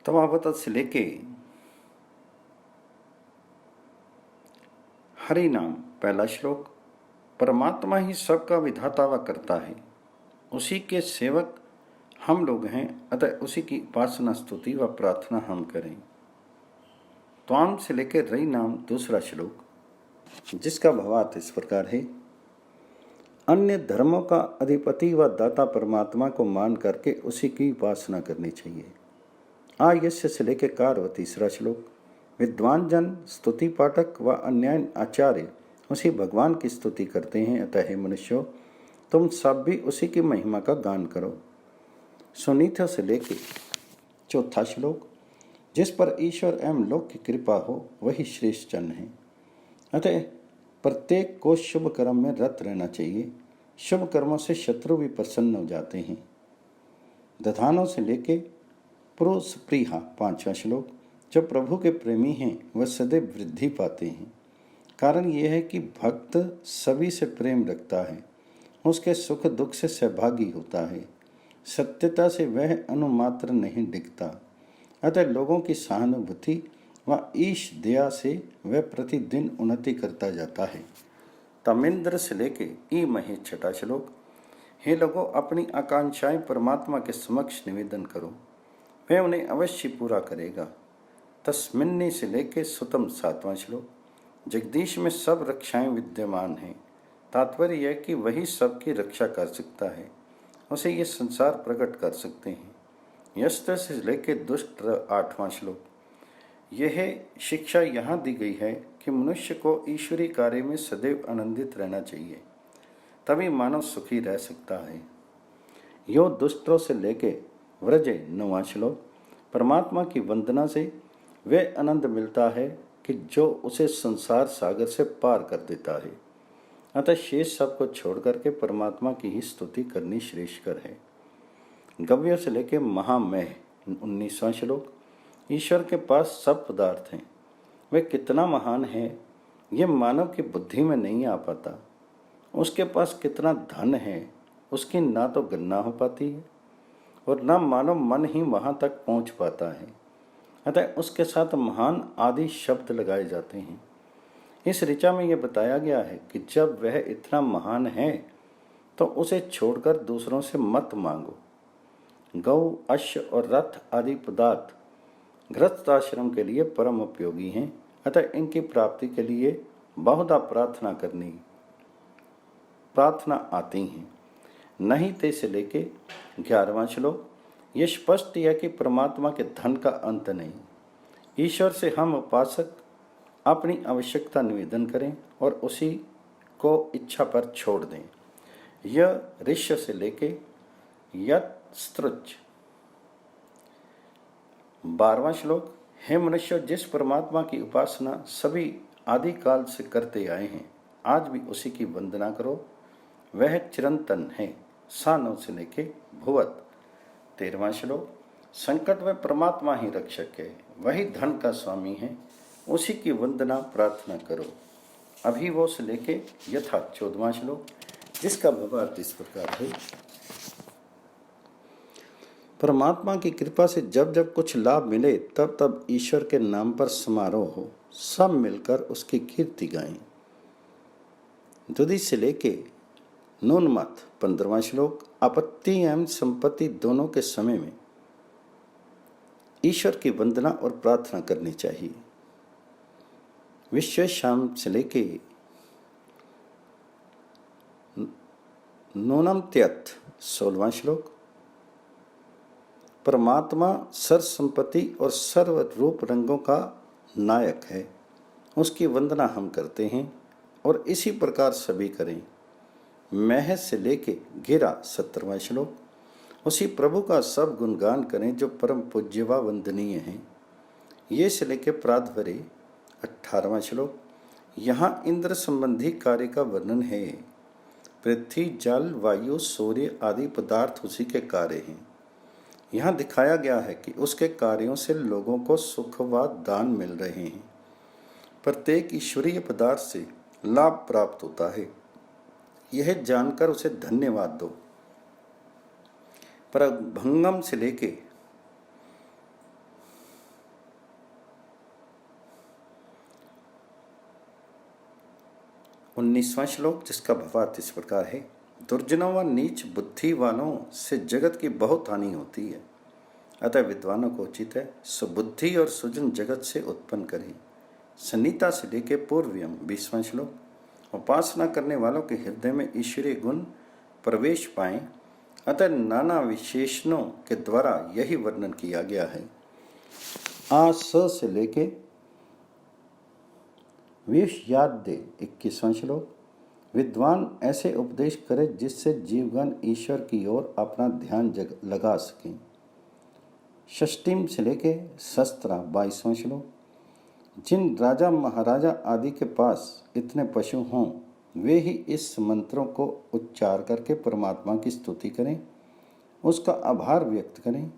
तवावत से लेके हरि नाम पहला श्लोक। परमात्मा ही सबका विधाता व करता है, उसी के सेवक हम लोग हैं, अतः उसी की उपासना स्तुति व प्रार्थना हम करें। त्वाम से लेकर रई नाम दूसरा श्लोक, जिसका भावार्थ इस प्रकार है। अन्य धर्मों का अधिपति व दाता परमात्मा को मान करके उसी की उपासना करनी चाहिए। आयस्य से लेकर कार तीसरा श्लोक। विद्वान जन स्तुति पाठक व अन्य आचार्य उसी भगवान की स्तुति करते हैं, अतः हे मनुष्यों तुम सब भी उसी की महिमा का गान करो। सुनीथ से लेके चौथा श्लोक। जिस पर ईश्वर एवं लोक की कृपा हो वही श्रेष्ठ जन है, अतः प्रत्येक को शुभ कर्म में रत रहना चाहिए। शुभ कर्मों से शत्रु भी प्रसन्न हो जाते हैं। दधानों से लेके पुरुष प्रिया पांचवा श्लोक। जो प्रभु के प्रेमी हैं वह सदैव वृद्धि पाते हैं। कारण यह है कि भक्त सभी से प्रेम रखता है, उसके सुख दुख से सहभागी होता है, सत्यता से वह अनुमात्र नहीं डिगता, अतः लोगों की सहानुभूति व ईश दया से वह प्रतिदिन उन्नति करता जाता है। तमिंद्र से लेके ई महेश छठा श्लोक। हे लोगों, अपनी आकांक्षाएं परमात्मा के समक्ष निवेदन करो, वह उन्हें अवश्य पूरा करेगा। तस्मिन्नी से लेके सुतम सातवां श्लोक। जगदीश में सब रक्षाएं विद्यमान हैं, तात्पर्य यह कि वही सबकी रक्षा कर सकता है, उसे ये संसार प्रकट कर सकते हैं। यस्त्र से लेके दुष्ट आठवां श्लोक। यह शिक्षा यहाँ दी गई है कि मनुष्य को ईश्वरीय कार्य में सदैव आनंदित रहना चाहिए, तभी मानव सुखी रह सकता है। यो दुष्टों से लेके व्रजे नौवां श्लोक। परमात्मा की वंदना से वह आनंद मिलता है कि जो उसे संसार सागर से पार कर देता है, अतः शेष सब को छोड़ करके परमात्मा की ही स्तुति करनी श्रेष्ठकर है। गव्य से लेके महामह 19वां श्लोक। ईश्वर के पास सब पदार्थ हैं, वह कितना महान है यह मानव की बुद्धि में नहीं आ पाता। उसके पास कितना धन है उसकी ना तो गणना हो पाती है और न मानव मन ही वहाँ तक पहुँच पाता है, अतः उसके साथ महान आदि शब्द लगाए जाते हैं। इस ऋचा में यह बताया गया है कि जब वह इतना महान है तो उसे छोड़कर दूसरों से मत मांगो। गौ, अश्व और रथ आदि पदार्थ गृहस्थाश्रम के लिए परम उपयोगी हैं, अतः इनकी प्राप्ति के लिए बहुधा प्रार्थना आती हैं। नहीं ते से लेके 11वां श्लोक। ये स्पष्ट है कि परमात्मा के धन का अंत नहीं। ईश्वर से हम उपासक अपनी आवश्यकता निवेदन करें और उसी को इच्छा पर छोड़ दें। यह ऋष्य से लेके यत्स्त्रुच 12वां श्लोक। हे मनुष्य, जिस परमात्मा की उपासना सभी आदि काल से करते आए हैं, आज भी उसी की वंदना करो, वह चिरंतन है। सानव से लेके भुवत 13वां श्लोक। संकट में परमात्मा ही रक्षक है, वही धन का स्वामी है, उसी की वंदना प्रार्थना करो। अभी वो से लेके यथा 14वां श्लोक, जिसका भावार्थ इस प्रकार है। परमात्मा की कृपा से जब जब कुछ लाभ मिले तब तब ईश्वर के नाम पर समारोह हो, सब मिलकर उसकी कीर्ति गाएं। दुधि से लेके नूनमत 15वां श्लोक। आपत्ति एवं संपत्ति दोनों के समय में ईश्वर की वंदना और प्रार्थना करनी चाहिए। विश्व शाम से लेके नूनम त्यत 16वां श्लोक। परमात्मा सर्व संपत्ति और सर्व रूप रंगों का नायक है, उसकी वंदना हम करते हैं और इसी प्रकार सभी करें। मह से लेके गिरा 17वां श्लोक। उसी प्रभु का सब गुणगान करें जो परम पूज्य व वंदनीय हैं। ये से लेके प्रातभरे 18वां श्लोक। यहाँ इंद्र संबंधी कार्य का वर्णन है। पृथ्वी, जल, वायु, सूर्य आदि पदार्थ उसी के कार्य हैं। यहाँ दिखाया गया है कि उसके कार्यों से लोगों को सुख व दान मिल रहे हैं। प्रत्येक ईश्वरीय पदार्थ से लाभ प्राप्त होता है, यह जानकर उसे धन्यवाद दो। पर भंगम से लेके 19वां श्लोक, जिसका भावार्थ इस प्रकार है। दुर्जनों व नीच बुद्धि वालों से जगत की बहुत हानि होती है, अतः विद्वानों को उचित है सुबुद्धि और सुजन जगत से उत्पन्न करें। संहिता से लेके पूर्वयम 20वां श्लोक। उपासना करने वालों के हृदय में ईश्वरीय गुण प्रवेश पाएं, अतः नाना विशेषणों के द्वारा यही वर्णन किया गया है। आ स से लेके विषयाद्य 21वां श्लोक। विद्वान ऐसे उपदेश करे जिससे जीवगण ईश्वर की ओर अपना ध्यान लगा सकें। षष्टिम से लेके शस्त्रा 22वां श्लोक। जिन राजा महाराजा आदि के पास इतने पशु हों, वे ही इस मंत्रों को उच्चार करके परमात्मा की स्तुति करें, उसका आभार व्यक्त करें।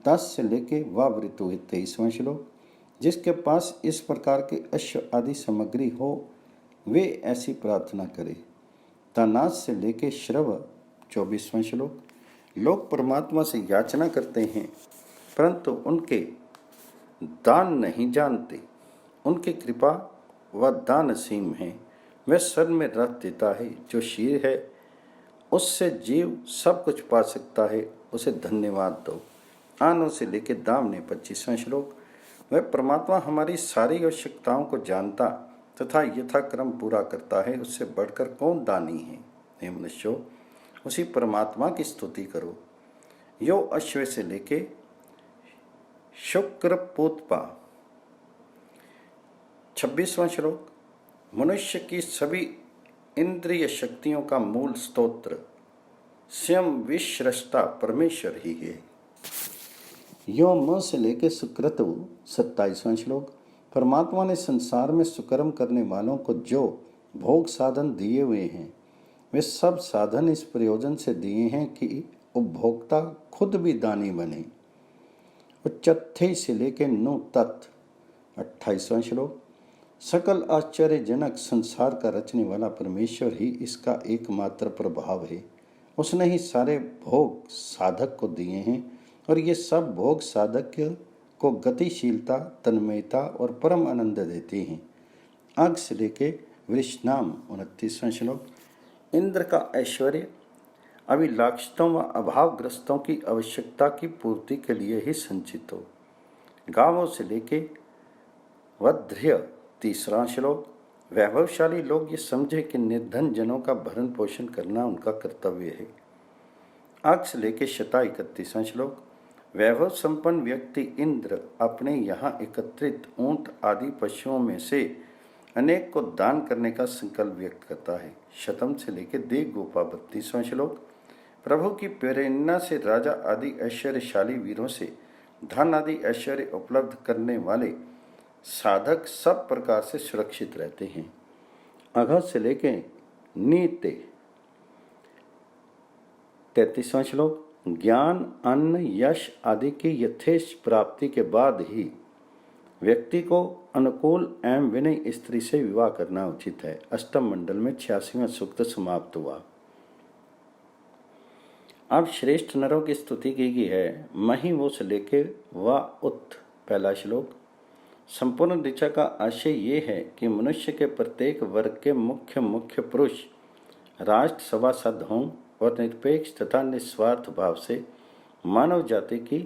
10 से लेके वावृतु 23वां श्लोक। जिसके पास इस प्रकार के अश्व आदि सामग्री हो, वे ऐसी प्रार्थना करे। तानाज से लेके श्रव 24वां श्लोक। लोग परमात्मा से याचना करते हैं, परंतु उनके दान नहीं जानते। उनकी कृपा व दान असीम है। वह सर में रख देता है। जो शीर है उससे जीव सब कुछ पा सकता है, उसे धन्यवाद दो। आनो से लेके दामने 25वां श्लोक। वह परमात्मा हमारी सारी आवश्यकताओं को जानता तथा यथाक्रम पूरा करता है, उससे बढ़कर कौन दानी है। हे मनुष्यों, उसी परमात्मा की स्तुति करो। यो अश्व से लेके शुक्र पोतपा 26वां श्लोक। मनुष्य की सभी इंद्रिय शक्तियों का मूल स्तोत्र स्वयं विश्रष्टा परमेश्वर ही है। यो म से लेके सुक्रतु 27वां श्लोक। परमात्मा ने संसार में सुकर्म करने वालों को जो भोग साधन दिए हुए हैं, वे सब साधन इस प्रयोजन से दिए हैं कि उपभोक्ता खुद भी दानी बने। चौथे से लेके 9 तत् 28वां श्लोक। सकल आश्चर्यजनक संसार का रचने वाला परमेश्वर ही इसका एकमात्र प्रभाव है। उसने ही सारे भोग साधक को दिए हैं और ये सब भोग साधक को गतिशीलता, तन्मयता और परम आनंद देते हैं। आग से लेके वृषनाम 29वां श्लोक। इंद्र का ऐश्वर्य अभिलाषितों व अभावग्रस्तों की आवश्यकता की पूर्ति के लिए ही संचित हो। गांवों से लेके वध्र्य 30वां श्लोक। वैभवशाली लोग ये समझे कि निर्धन जनों का भरण पोषण करना उनका कर्तव्य है। आग से लेके शता 31वां श्लोक। वैभव संपन्न व्यक्ति इंद्र अपने यहाँ एकत्रित ऊंट आदि पशुओं में से अनेक को दान करने का संकल्प व्यक्त करता है। शतम से लेके देव गोपा 32वां श्लोक। प्रभु की प्रेरणा से राजा आदि ऐश्वर्यशाली वीरों से धन आदि ऐश्वर्य उपलब्ध करने वाले साधक सब प्रकार से सुरक्षित रहते हैं। अघ से लेके नीते 33वां श्लोक। ज्ञान, अन्न, यश आदि की यथेष्ट प्राप्ति के बाद ही व्यक्ति को अनुकूल एवं विनय स्त्री से विवाह करना उचित है। अष्टम मंडल में 86वां सूक्त समाप्त हुआ। अब श्रेष्ठ नरों की स्तुति की गई है। मही वो से लेके व उत 1 श्लोक। संपूर्ण ऋचा का आशय ये है कि मनुष्य के प्रत्येक वर्ग के मुख्य पुरुष राष्ट्र सभासद हों और निरपेक्ष तथा निस्वार्थ भाव से मानव जाति की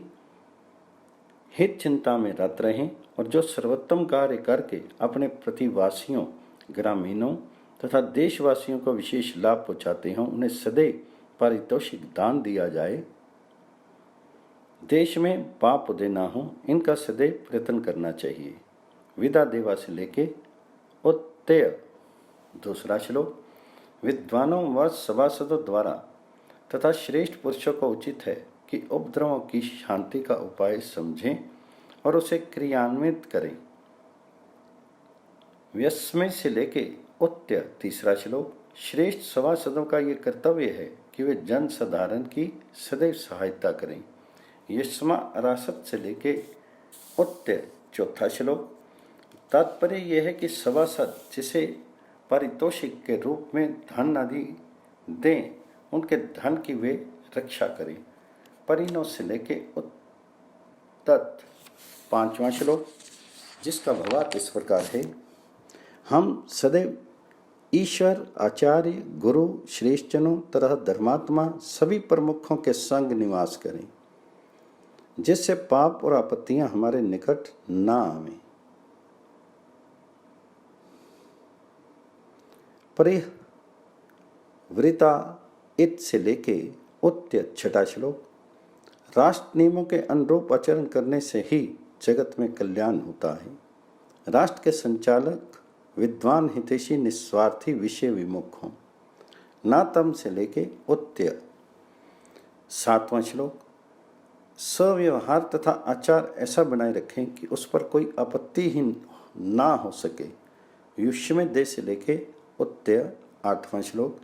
हित चिंता में रत रहें और जो सर्वोत्तम कार्य करके अपने प्रतिवासियों, ग्रामीणों तथा देशवासियों को विशेष लाभ पहुँचाते हों, उन्हें सदैव पारितोषिक दान दिया जाए। देश में पाप उदय ना हो, इनका सदैव प्रयत्न करना चाहिए। विदा देवा से लेके उत्तय 2 श्लोक। विद्वानों व सभासदों द्वारा तथा श्रेष्ठ पुरुषों को उचित है कि उपद्रवों की शांति का उपाय समझें और उसे क्रियान्वित करें। व्यस्मय से लेके उत्तय 3 श्लोक। श्रेष्ठ सभासदों का ये कर्तव्य है कि वे जन साधारण की सदैव सहायता करें। यस्मा अरासत से लेके उत्तय 4 श्लोक। तात्पर्य यह है कि सभासद जिसे पारितोषिक के रूप में धन आदि दें, उनके धन की वे रक्षा करें। परिणों से लेके उत्तत 5वां श्लोक, जिसका भावार्थ इस प्रकार है। हम सदैव ईश्वर, आचार्य, गुरु, श्रेष्ठजनों तरह धर्मात्मा सभी प्रमुखों के संग निवास करें, जिससे पाप और आपत्तियां हमारे निकट ना आवें। परिवृता इत से लेके उत्य छठा श्लोक। राष्ट्र नियमों के अनुरूप आचरण करने से ही जगत में कल्याण होता है। राष्ट्र के संचालक विद्वान, हितैषी, निस्वार्थी, विषय विमुख हों। नातम से लेके उत्य सातवां श्लोक। सव्यवहार तथा आचार ऐसा बनाए रखें कि उस पर कोई आपत्ति ही ना हो सके। युष्मय देश से लेके उत्य आठवां श्लोक।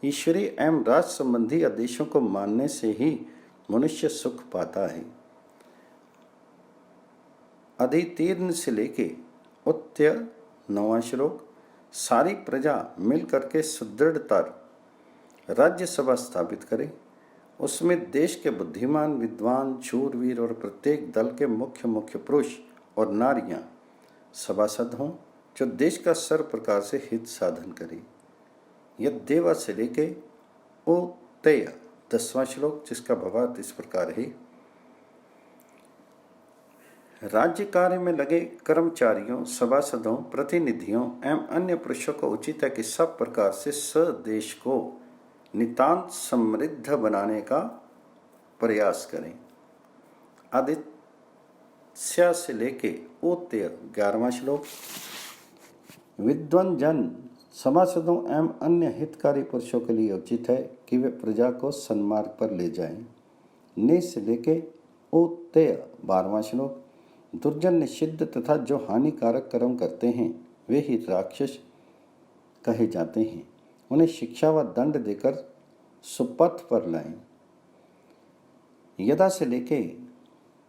ईश्वरीय एवं राष्ट्र संबंधी आदेशों को मानने से ही मनुष्य सुख पाता है। अधितीर्ण से लेके उत्य नौवां श्लोक। सारी प्रजा मिल करके सुदृढ़तर राज्यसभा स्थापित करे, उसमें देश के बुद्धिमान, विद्वान, शूरवीर और प्रत्येक दल के मुख्य मुख्य पुरुष और नारियां सभासद हों, जो देश का सर्व प्रकार से हित साधन करे। यद्देवा से लेके उतेय 10वां श्लोक, जिसका भावार्थ इस प्रकार है। राज्य कार्य में लगे कर्मचारियों, सभासदों, प्रतिनिधियों एवं अन्य पुरुषों को उचित है कि सब प्रकार से स्वदेश को नितांत समृद्ध बनाने का प्रयास करें। आदित्य से लेके उतेय 11वां श्लोक। विद्वान जन सभासदों एवं अन्य हितकारी पुरुषों के लिए उचित है कि वे प्रजा को सन्मार्ग पर ले जाएं। ने से लेके उतेय 12वां श्लोक। दुर्जन, निषिद्ध तथा जो हानिकारक कर्म करते हैं वे ही राक्षस कहे जाते हैं। उन्हें शिक्षा व दंड देकर सुपथ पर लाएं। यदा से लेके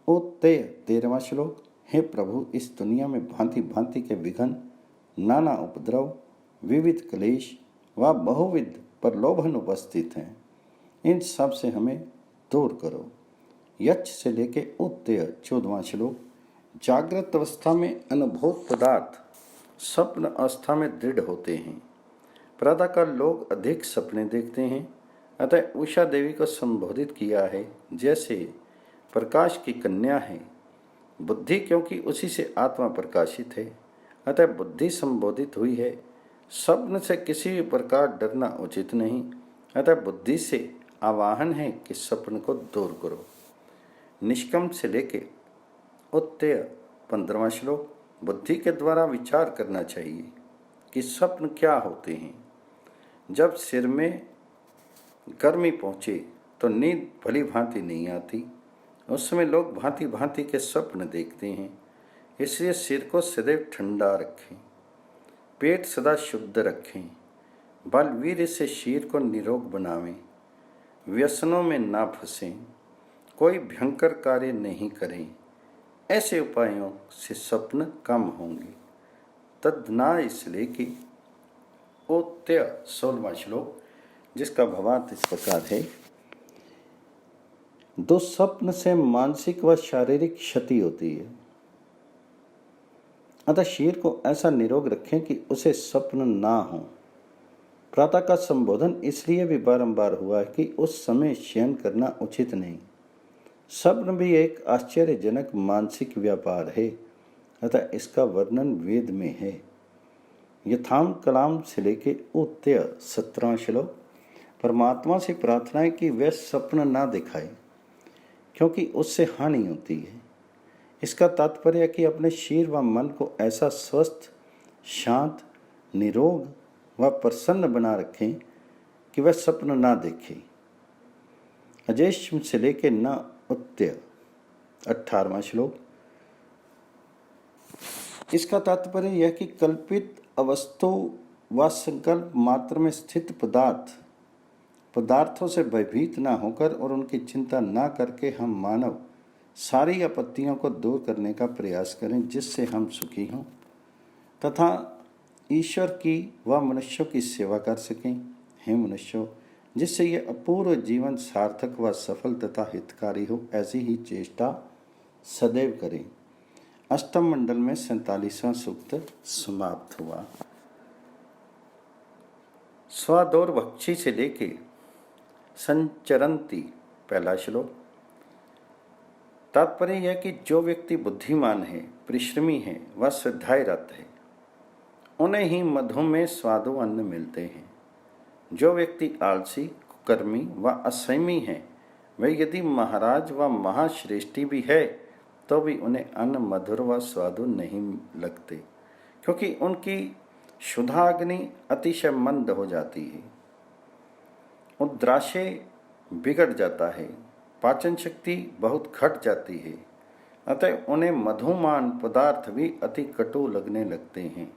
उतेय 13वां श्लोक। हे प्रभु, इस दुनिया में भांति भांति के विघ्न, नाना उपद्रव, विविध क्लेश व बहुविध प्रलोभन उपस्थित हैं। इन सब से हमें दूर करो। यक्ष से लेके उतेय 14वां श्लोक। जागृत अवस्था में अनुभूत पदार्थ स्वप्न अवस्था में दृढ़ होते हैं। प्रातःकाल लोग अधिक सपने देखते हैं, अतः उषा देवी को संबोधित किया है जैसे प्रकाश की कन्या है। बुद्धि क्योंकि उसी से आत्मा प्रकाशित है, अतः बुद्धि संबोधित हुई है। स्वप्न से किसी भी प्रकार डरना उचित नहीं, अतः बुद्धि से आवाहन है कि स्वप्न को दूर करो। निष्कम से लेके उत्तेय 15वां श्लोक। बुद्धि के द्वारा विचार करना चाहिए कि स्वप्न क्या होते हैं। जब सिर में गर्मी पहुँचे तो नींद भली भांति नहीं आती। उस समय लोग भांति भांति के स्वप्न देखते हैं, इसलिए सिर को सदैव ठंडा रखें, पेट सदा शुद्ध रखें, बलवीर से शीर को निरोग बनावें, व्यसनों में ना फंसें, कोई भयंकर कार्य नहीं करें। ऐसे उपायों से स्वप्न कम होंगे। तद्ना इसलिए कि उत्तेय 16वां श्लोक, जिसका भावार्थ इस प्रकार है। दुस्वप्न से मानसिक व शारीरिक क्षति होती है, अतः शरीर को ऐसा निरोग रखें कि उसे स्वप्न ना हो। प्रातः का संबोधन इसलिए भी बारंबार हुआ है कि उस समय शयन करना उचित नहीं। स्वप्न भी एक आश्चर्यजनक मानसिक व्यापार है, अतः इसका वर्णन वेद में है। यथाम कलाम से लेके उत्तेय 17वां श्लोक। परमात्मा से प्रार्थना है कि वह स्वप्न ना दिखाए, क्योंकि उससे हानि होती है। इसका तात्पर्य है कि अपने शरीर व मन को ऐसा स्वस्थ, शांत, निरोग व प्रसन्न बना रखें कि वह स्वप्न ना देखे। अजेश से लेके न उत्तेय 18वां श्लोक। इसका तात्पर्य यह कि कल्पित अवस्तु व संकल्प मात्र में स्थित पदार्थों से भयभीत ना होकर और उनकी चिंता ना करके हम मानव सारी आपत्तियों को दूर करने का प्रयास करें, जिससे हम सुखी हों तथा ईश्वर की व मनुष्यों की सेवा कर सकें। हे मनुष्यों, जिससे यह अपूर्व जीवन सार्थक व सफल तथा हितकारी हो, ऐसी ही चेष्टा सदैव करें। अष्टम मंडल में 47वां सूक्त समाप्त हुआ। स्वादोर भक्षी से लेके संचरंती, पहला श्लोक। तात्पर्य यह कि जो व्यक्ति बुद्धिमान है, परिश्रमी है, वह श्रद्धारत है, उन्हें ही मधु में स्वादु अन्न मिलते हैं। जो व्यक्ति आलसी, कुकर्मी व असंयमी है, वे यदि महाराज व महाश्रेष्ठी भी है तो भी उन्हें अन्न मधुर व स्वादु नहीं लगते, क्योंकि उनकी क्षुधाग्नि अतिशय मंद हो जाती है, उद्राशय बिगड़ जाता है, पाचन शक्ति बहुत घट जाती है। अतः उन्हें मधुमान पदार्थ भी अति कटु लगने लगते हैं।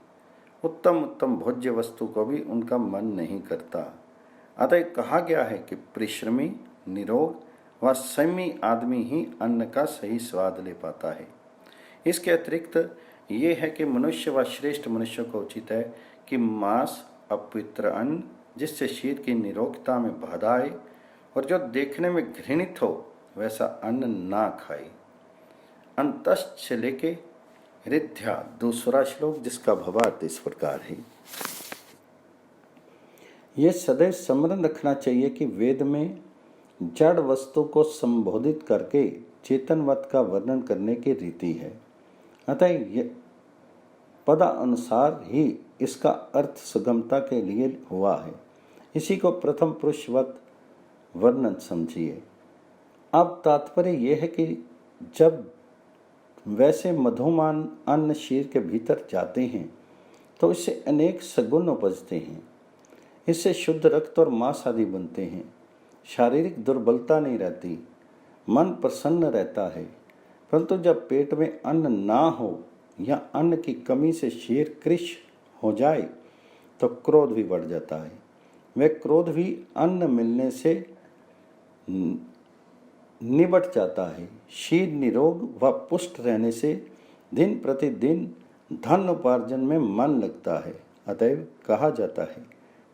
उत्तम उत्तम भोज्य वस्तु को भी उनका मन नहीं करता। अतः कहा गया है कि परिश्रमी, निरोग व संयमी आदमी ही अन्न का सही स्वाद ले पाता है। इसके अतिरिक्त ये है कि मनुष्य व श्रेष्ठ मनुष्य को उचित है कि मांस, अपवित्र अन्न जिससे शरीर की निरोगता में बाधा आए और जो देखने में घृणित हो, वैसा अन्न ना खाए। अंतस्थ से लेके रिद्ध्या, दूसरा श्लोक, जिसका भावार्थ इस प्रकार है। यह सदैव स्मरण रखना चाहिए कि वेद में जड़ वस्तु को संबोधित करके चेतनवत का वर्णन करने की रीति है। अतः यह पदानुसार ही इसका अर्थ सुगमता के लिए हुआ है। इसी को प्रथम पुरुषवत वर्णन समझिए। अब तात्पर्य यह है कि जब वैसे मधुमान अन्न शरीर के भीतर जाते हैं तो इससे अनेक सगुण उपजते हैं। इससे शुद्ध रक्त और मांस आदि बनते हैं। शारीरिक दुर्बलता नहीं रहती, मन प्रसन्न रहता है। परंतु जब पेट में अन्न ना हो या अन्न की कमी से शरीर कृश हो जाए तो क्रोध भी बढ़ जाता है। वह क्रोध भी अन्न मिलने से निबट जाता है। शरीर निरोग व पुष्ट रहने से दिन प्रतिदिन धन उपार्जन में मन लगता है। अतएव कहा जाता है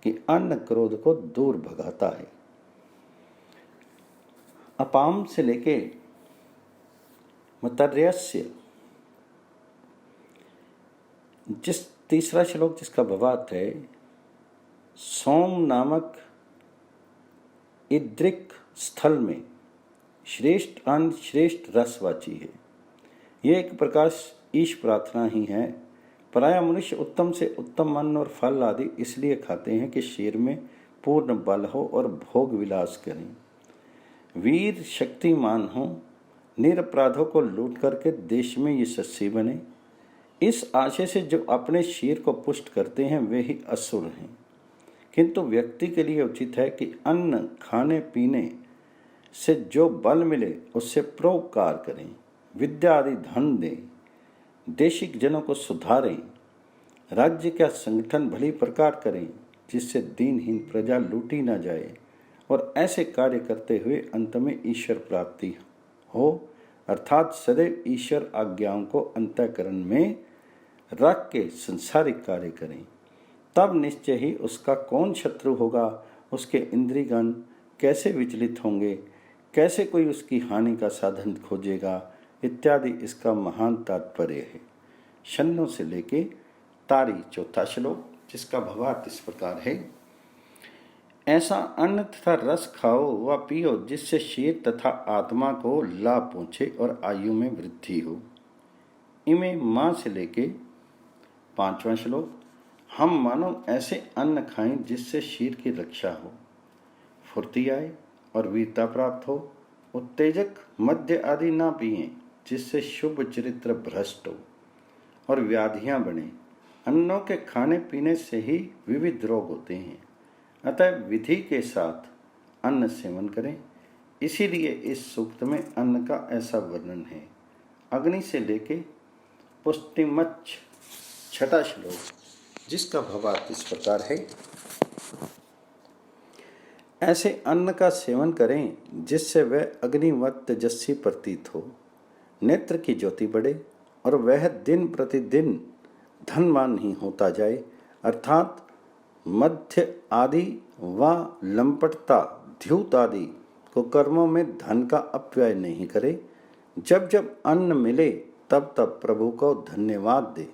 कि अन्न क्रोध को दूर भगाता है। अपाम से लेके मतर्यस्य, जिस तीसरा श्लोक जिसका भावार्थ है, सोम नामक इद्रिक स्थल में श्रेष्ठ अन्न श्रेष्ठ रसवाची है। यह एक प्रकार ईश प्रार्थना ही है। प्राय मनुष्य उत्तम से उत्तम अन्न और फल आदि इसलिए खाते हैं कि शरीर में पूर्ण बल हो और भोग विलास करें, वीर शक्तिमान हो, निरपराधों को लूट करके देश में यशस्वी बने। इस आशय से जो अपने शरीर को पुष्ट करते हैं वे ही असुर हैं। किंतु व्यक्ति के लिए उचित है कि अन्न खाने पीने से जो बल मिले उससे परोपकार करें, विद्या आदि धन दें, देशिक जनों को सुधारें, राज्य का संगठन भली प्रकार करें जिससे दीनहीन प्रजा लूटी न जाए, और ऐसे कार्य करते हुए अंत में ईश्वर प्राप्ति हो, अर्थात सदैव ईश्वर आज्ञाओं को अंतःकरण में रख के संसारिक कार्य करें। तब निश्चय ही उसका कौन शत्रु होगा, उसके इंद्रियगण कैसे विचलित होंगे, कैसे कोई उसकी हानि का साधन खोजेगा, इत्यादि इसका महान तात्पर्य है। शन्नों से लेके तारी, चौथा श्लोक, जिसका भावार्थ इस प्रकार है। ऐसा अन्न तथा रस खाओ व पियो जिससे शरीर तथा आत्मा को लाभ पहुँचे और आयु में वृद्धि हो। इमे माँ से लेके पांचवा श्लोक। हम मानो ऐसे अन्न खाएं जिससे शरीर की रक्षा हो, फुर्ती आए और वीरता प्राप्त हो। उत्तेजक मद्य आदि ना पिएं जिससे शुभ चरित्र भ्रष्ट हो और व्याधियां बने। अन्नों के खाने पीने से ही विविध रोग होते हैं। अतः विधि के साथ अन्न सेवन करें। इसीलिए इस सूक्त में अन्न का ऐसा वर्णन है। अग्नि से लेके पुष्टिमच्छ, छठा श्लोक, जिसका भावार्थ इस प्रकार है। ऐसे अन्न का सेवन करें जिससे वह अग्निवत तेजस्वी प्रतीत हो, नेत्र की ज्योति बढ़े और वह दिन प्रतिदिन धनवान ही होता जाए, अर्थात मध्य आदि व लंपटता, ध्यूत आदि को कर्मों में धन का अपव्यय नहीं करे। जब जब अन्न मिले तब तब प्रभु को धन्यवाद दे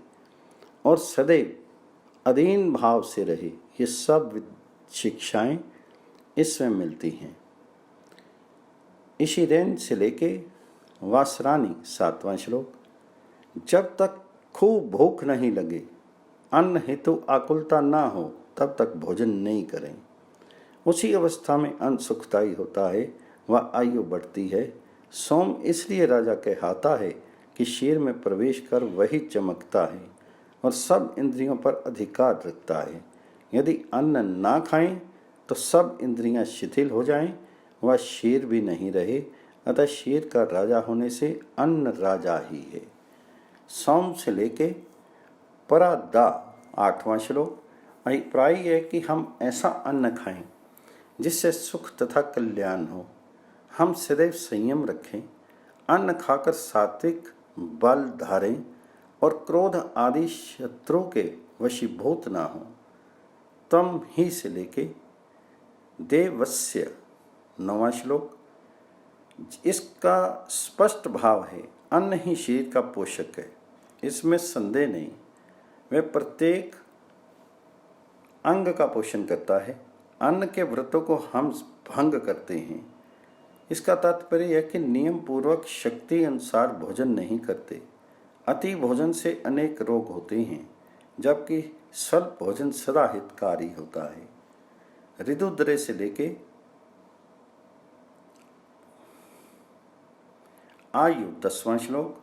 और सदैव अधीन भाव से रहे। ये सब शिक्षाएं इसमें मिलती हैं। इसी रेंज से लेके वासरानी 7वां श्लोक, जब तक खूब भूख नहीं लगे, अन्न हेतु आकुलता ना हो, तब तक भोजन नहीं करें। उसी अवस्था में अन्न सुखदायी होता है, वह आयु बढ़ती है। सोम इसलिए राजा कहलाता है कि शेर में प्रवेश कर वही चमकता है और सब इंद्रियों पर अधिकार रखता है। यदि अन्न ना खाएं तो सब इंद्रियां शिथिल हो जाएं, वह शेर भी नहीं रहे। अतः शेर का राजा होने से अन्न राजा ही है। सोम से लेके परादा 8वां श्लोक, अभिप्राय है कि हम ऐसा अन्न खाएं जिससे सुख तथा कल्याण हो। हम सदैव संयम रखें, अन्न खाकर सात्विक बल धारें और क्रोध आदि शत्रु के वशीभूत ना हो। तम ही से लेके देवस्य 9वां श्लोक, इसका स्पष्ट भाव है अन्न ही शरीर का पोषक है, इसमें संदेह नहीं। वह प्रत्येक अंग का पोषण करता है। अन्न के व्रतों को हम भंग करते हैं। इसका तात्पर्य है कि नियम पूर्वक शक्ति अनुसार भोजन नहीं करते। अति भोजन से अनेक रोग होते हैं, जबकि स्वल्प भोजन सदा हितकारी होता है। ऋदुद्रय से लेके आयु 10वां श्लोक,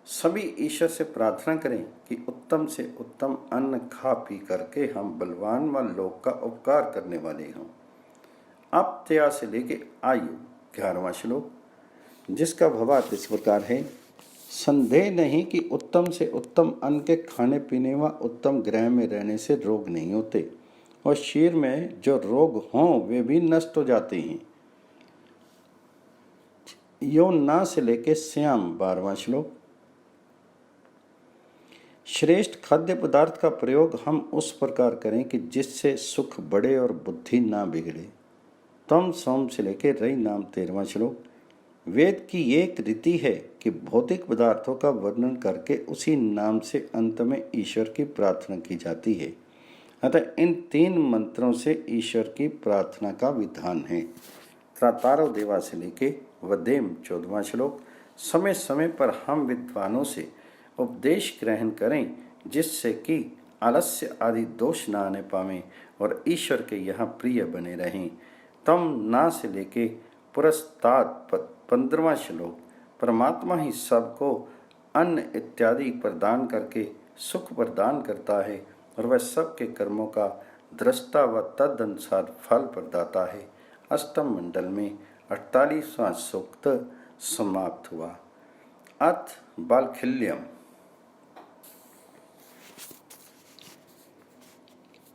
सभी ईश्वर से प्रार्थना करें कि उत्तम से उत्तम अन्न खा पी करके हम बलवान व लोक का उपकार करने वाले हों। अप्त्या से लेके आयु 11वां श्लोक, जिसका भावार्थ इस प्रकार है, संदेह नहीं कि उत्तम से उत्तम अन्न के खाने पीने व उत्तम ग्रह में रहने से रोग नहीं होते और शरीर में जो रोग हों वे भी नष्ट हो जाते हैं। योना से लेके श्याम 12वां श्लोक, श्रेष्ठ खाद्य पदार्थ का प्रयोग हम उस प्रकार करें कि जिससे सुख बढ़े और बुद्धि ना बिगड़े। तम सोम से लेके रई नाम 13वां श्लोक, वेद की एक रीति है कि भौतिक पदार्थों का वर्णन करके उसी नाम से अंत में ईश्वर की प्रार्थना की जाती है। अतः इन 3 मंत्रों से ईश्वर की प्रार्थना का विधान है। त्रातारो देवा से लेके वदेम 14वां श्लोक, समय समय पर हम विद्वानों से उपदेश ग्रहण करें जिससे कि आलस्य आदि दोष ना आने पावे और ईश्वर के यहाँ प्रिय बने रहें। तम ना से लेके पुरस्ताद 15वां श्लोक, परमात्मा ही सबको अन्न इत्यादि प्रदान करके सुख प्रदान करता है और वह सबके कर्मों का दृष्टा व तदनुसार फल प्रदाता है। अष्टम मंडल में 48वां सूक्त समाप्त हुआ। अथ बालखिल्यम।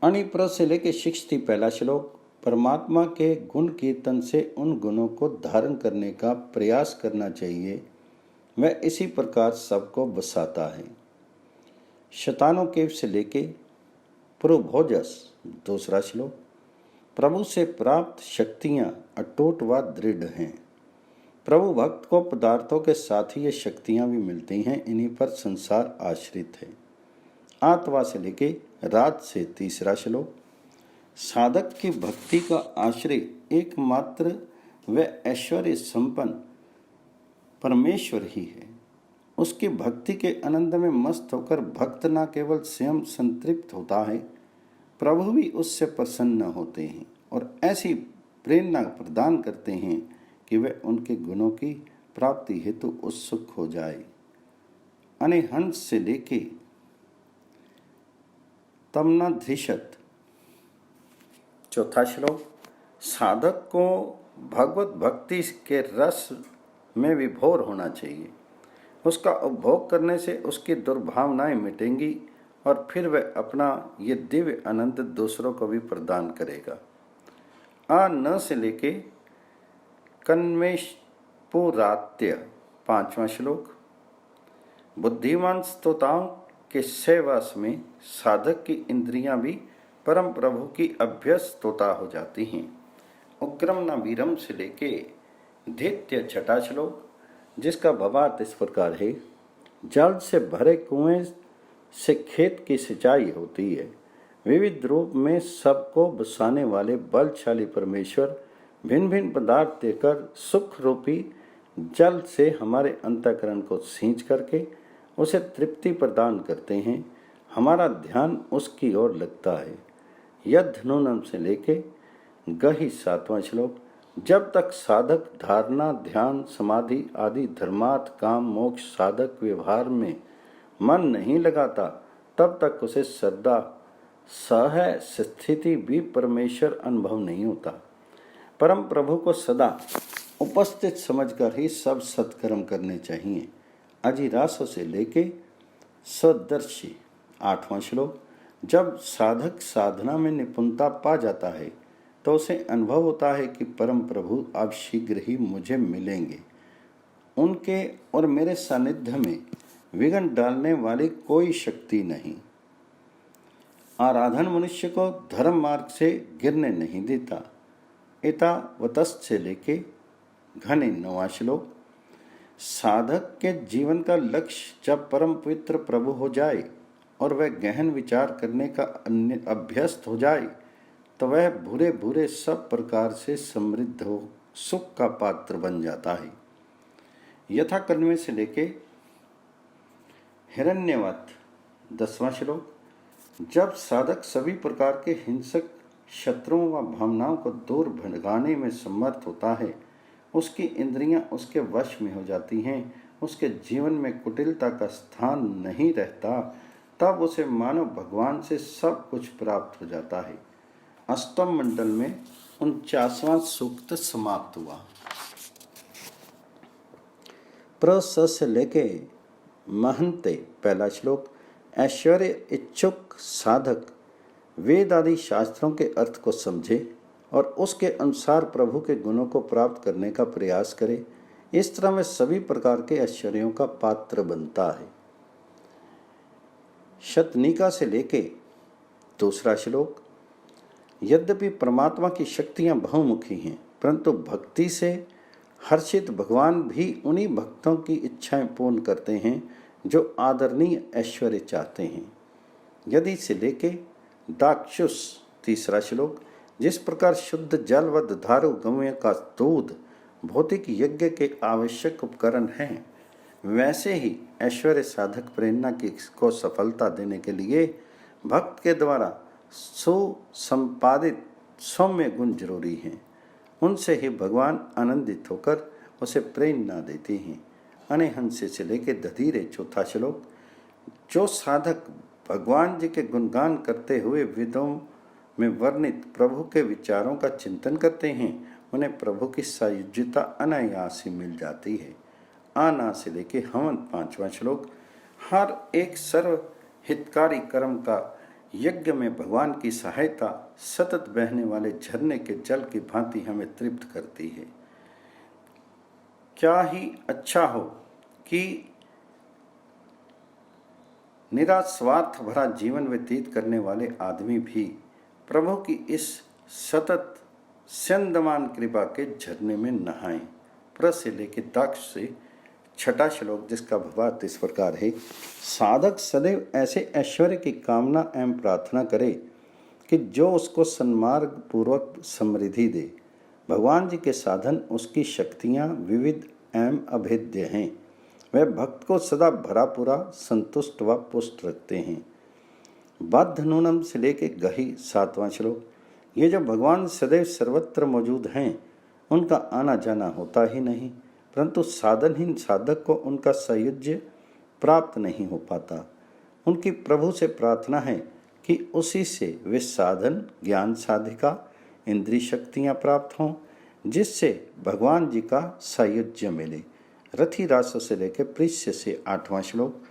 अणिप्र से लेके 61 श्लोक, परमात्मा के गुण कीर्तन से उन गुणों को धारण करने का प्रयास करना चाहिए। वह इसी प्रकार सबको बसाता है। शतानुकेव से लेके पुरुभोजस 2 श्लोक, प्रभु से प्राप्त शक्तियाँ अटूट व दृढ़ हैं। प्रभु भक्त को पदार्थों के साथ ही ये शक्तियाँ भी मिलती हैं, इन्हीं पर संसार आश्रित है। आत्मा से लेके रात से 3 श्लोक, साधक की भक्ति का आश्रय एकमात्र व ऐश्वर्य संपन्न परमेश्वर ही है। उसकी भक्ति के आनंद में मस्त होकर भक्त न केवल स्वयं संतृप्त होता है, प्रभु भी उससे प्रसन्न होते हैं और ऐसी प्रेरणा प्रदान करते हैं कि वह उनके गुणों की प्राप्ति हेतु उत्सुक हो जाए। अनेहंस से लेके तमना धृषत 4 श्लोक, साधक को भगवत भक्ति के रस में विभोर होना चाहिए। उसका उपभोग करने से उसकी दुर्भावनाएं मिटेंगी और फिर वह अपना ये दिव्य आनंद दूसरों को भी प्रदान करेगा। न से लेके कन्वेश पुरात्य 5वां श्लोक, बुद्धिमान स्तोताओं के सहवास में साधक की इंद्रियां भी परम प्रभु की अभ्यस्त तोता हो जाती हैं। उग्रम न वीरम से लेके दैत्य 6 श्लोक, जिसका भावार्थ इस प्रकार है, जल से भरे कुएं से खेत की सिंचाई होती है, विविध रूप में सबको बसाने वाले बलशाली परमेश्वर भिन्न भिन्न पदार्थ देकर सुख रूपी जल से हमारे अंतःकरण को सींच करके उसे तृप्ति प्रदान करते हैं। हमारा ध्यान उसकी ओर लगता है। यद् नूनम से लेके गही 7वां श्लोक। जब तक साधक धारणा, ध्यान, समाधि आदि धर्मार्थ, काम, मोक्ष साधक व्यवहार में मन नहीं लगाता, तब तक उसे श्रद्धा सह स्थिति भी परमेश्वर अनुभव नहीं होता। परम प्रभु को सदा उपस्थित समझकर ही सब सत्कर्म करने चाहिए। अजिरासो से लेके सदर्शी 8वां श्लोक। जब साधक साधना में निपुणता पा जाता है तो उसे अनुभव होता है कि परम प्रभु अब शीघ्र ही मुझे मिलेंगे। उनके और मेरे सानिध्य में विघ्न डालने वाली कोई शक्ति नहीं। आराधन मनुष्य को धर्म मार्ग से गिरने नहीं देता। एतावतस्त से लेके घने 9वां श्लोक। साधक के जीवन का लक्ष्य जब परम पवित्र प्रभु हो जाए और वह गहन विचार करने का अभ्यस्त हो जाए तो वह भूरे भूरे सब प्रकार से समृद्ध हो सुख का पात्र बन जाता है। यथाकर्म से लेके हिरण्यवत 10वां श्लोक। जब साधक सभी प्रकार के हिंसक शत्रुओं व भावनाओं को दूर भगाने में समर्थ होता है, उसकी इंद्रियां उसके वश में हो जाती हैं, उसके जीवन में कुटिलता का स्थान नहीं रहता, तब उसे मानव भगवान से सब कुछ प्राप्त हो जाता है। अष्टम मंडल में 49वां सूक्त समाप्त हुआ। प्रस से लेके महंते 1 श्लोक। ऐश्वर्य इच्छुक साधक वेद आदि शास्त्रों के अर्थ को समझे और उसके अनुसार प्रभु के गुणों को प्राप्त करने का प्रयास करे। इस तरह में सभी प्रकार के ऐश्वर्यों का पात्र बनता है। शतनिका से लेके 2 श्लोक। यद्यपि परमात्मा की शक्तियां बहुमुखी हैं, परंतु भक्ति से हर्षित भगवान भी उन्हीं भक्तों की इच्छाएं पूर्ण करते हैं जो आदरणीय ऐश्वर्य चाहते हैं। यदि से लेके दाक्षुष 3 श्लोक। जिस प्रकार शुद्ध जल व दुधारू गौओं का दूध भौतिक यज्ञ के आवश्यक उपकरण हैं, वैसे ही ऐश्वर्य साधक प्रेरणा को सफलता देने के लिए भक्त के द्वारा सुसंपादित सौम्य गुण जरूरी हैं। उनसे ही भगवान आनंदित होकर उसे प्रेरणा देते हैं। अनेहंस से लेके दधीरे 4 श्लोक। जो साधक भगवान जी के गुणगान करते हुए वेदों में वर्णित प्रभु के विचारों का चिंतन करते हैं, उन्हें प्रभु की सायुज्यता अनायास ही मिल जाती है। आना से लेके हवन 5वां श्लोक। हर एक सर्व हितकारी कर्म का यज्ञ में भगवान की सहायता सतत बहने वाले झरने के जल की भांति हमें तृप्त करती है। क्या ही अच्छा हो कि निरास्वार्थ भरा जीवन व्यतीत करने वाले आदमी भी प्रभु की इस सतत स्यंदमान कृपा के झरने में नहाएं। प्र से लेके दाक्ष से 6 श्लोक, जिसका भावार्थ इस प्रकार है। साधक सदैव ऐसे ऐश्वर्य की कामना एवं प्रार्थना करे कि जो उसको सन्मार्ग पूर्वक समृद्धि दे। भगवान जी के साधन उसकी शक्तियाँ विविध एवं अभेद्य हैं। वह भक्त को सदा भरा पूरा संतुष्ट व पुष्ट रखते हैं। बद्ध नूनम से लेके गही 7वां श्लोक। ये जो भगवान सदैव सर्वत्र मौजूद हैं, उनका आना जाना होता ही नहीं, परंतु साधनहीन साधक को उनका सायुज्य प्राप्त नहीं हो पाता। उनकी प्रभु से प्रार्थना है कि उसी से वे साधन, ज्ञान साधिका, इंद्रिय शक्तियाँ प्राप्त हों, जिससे भगवान जी का सायुज्य मिले। रथी रास से लेकर पृष्ठ से 8वां श्लोक।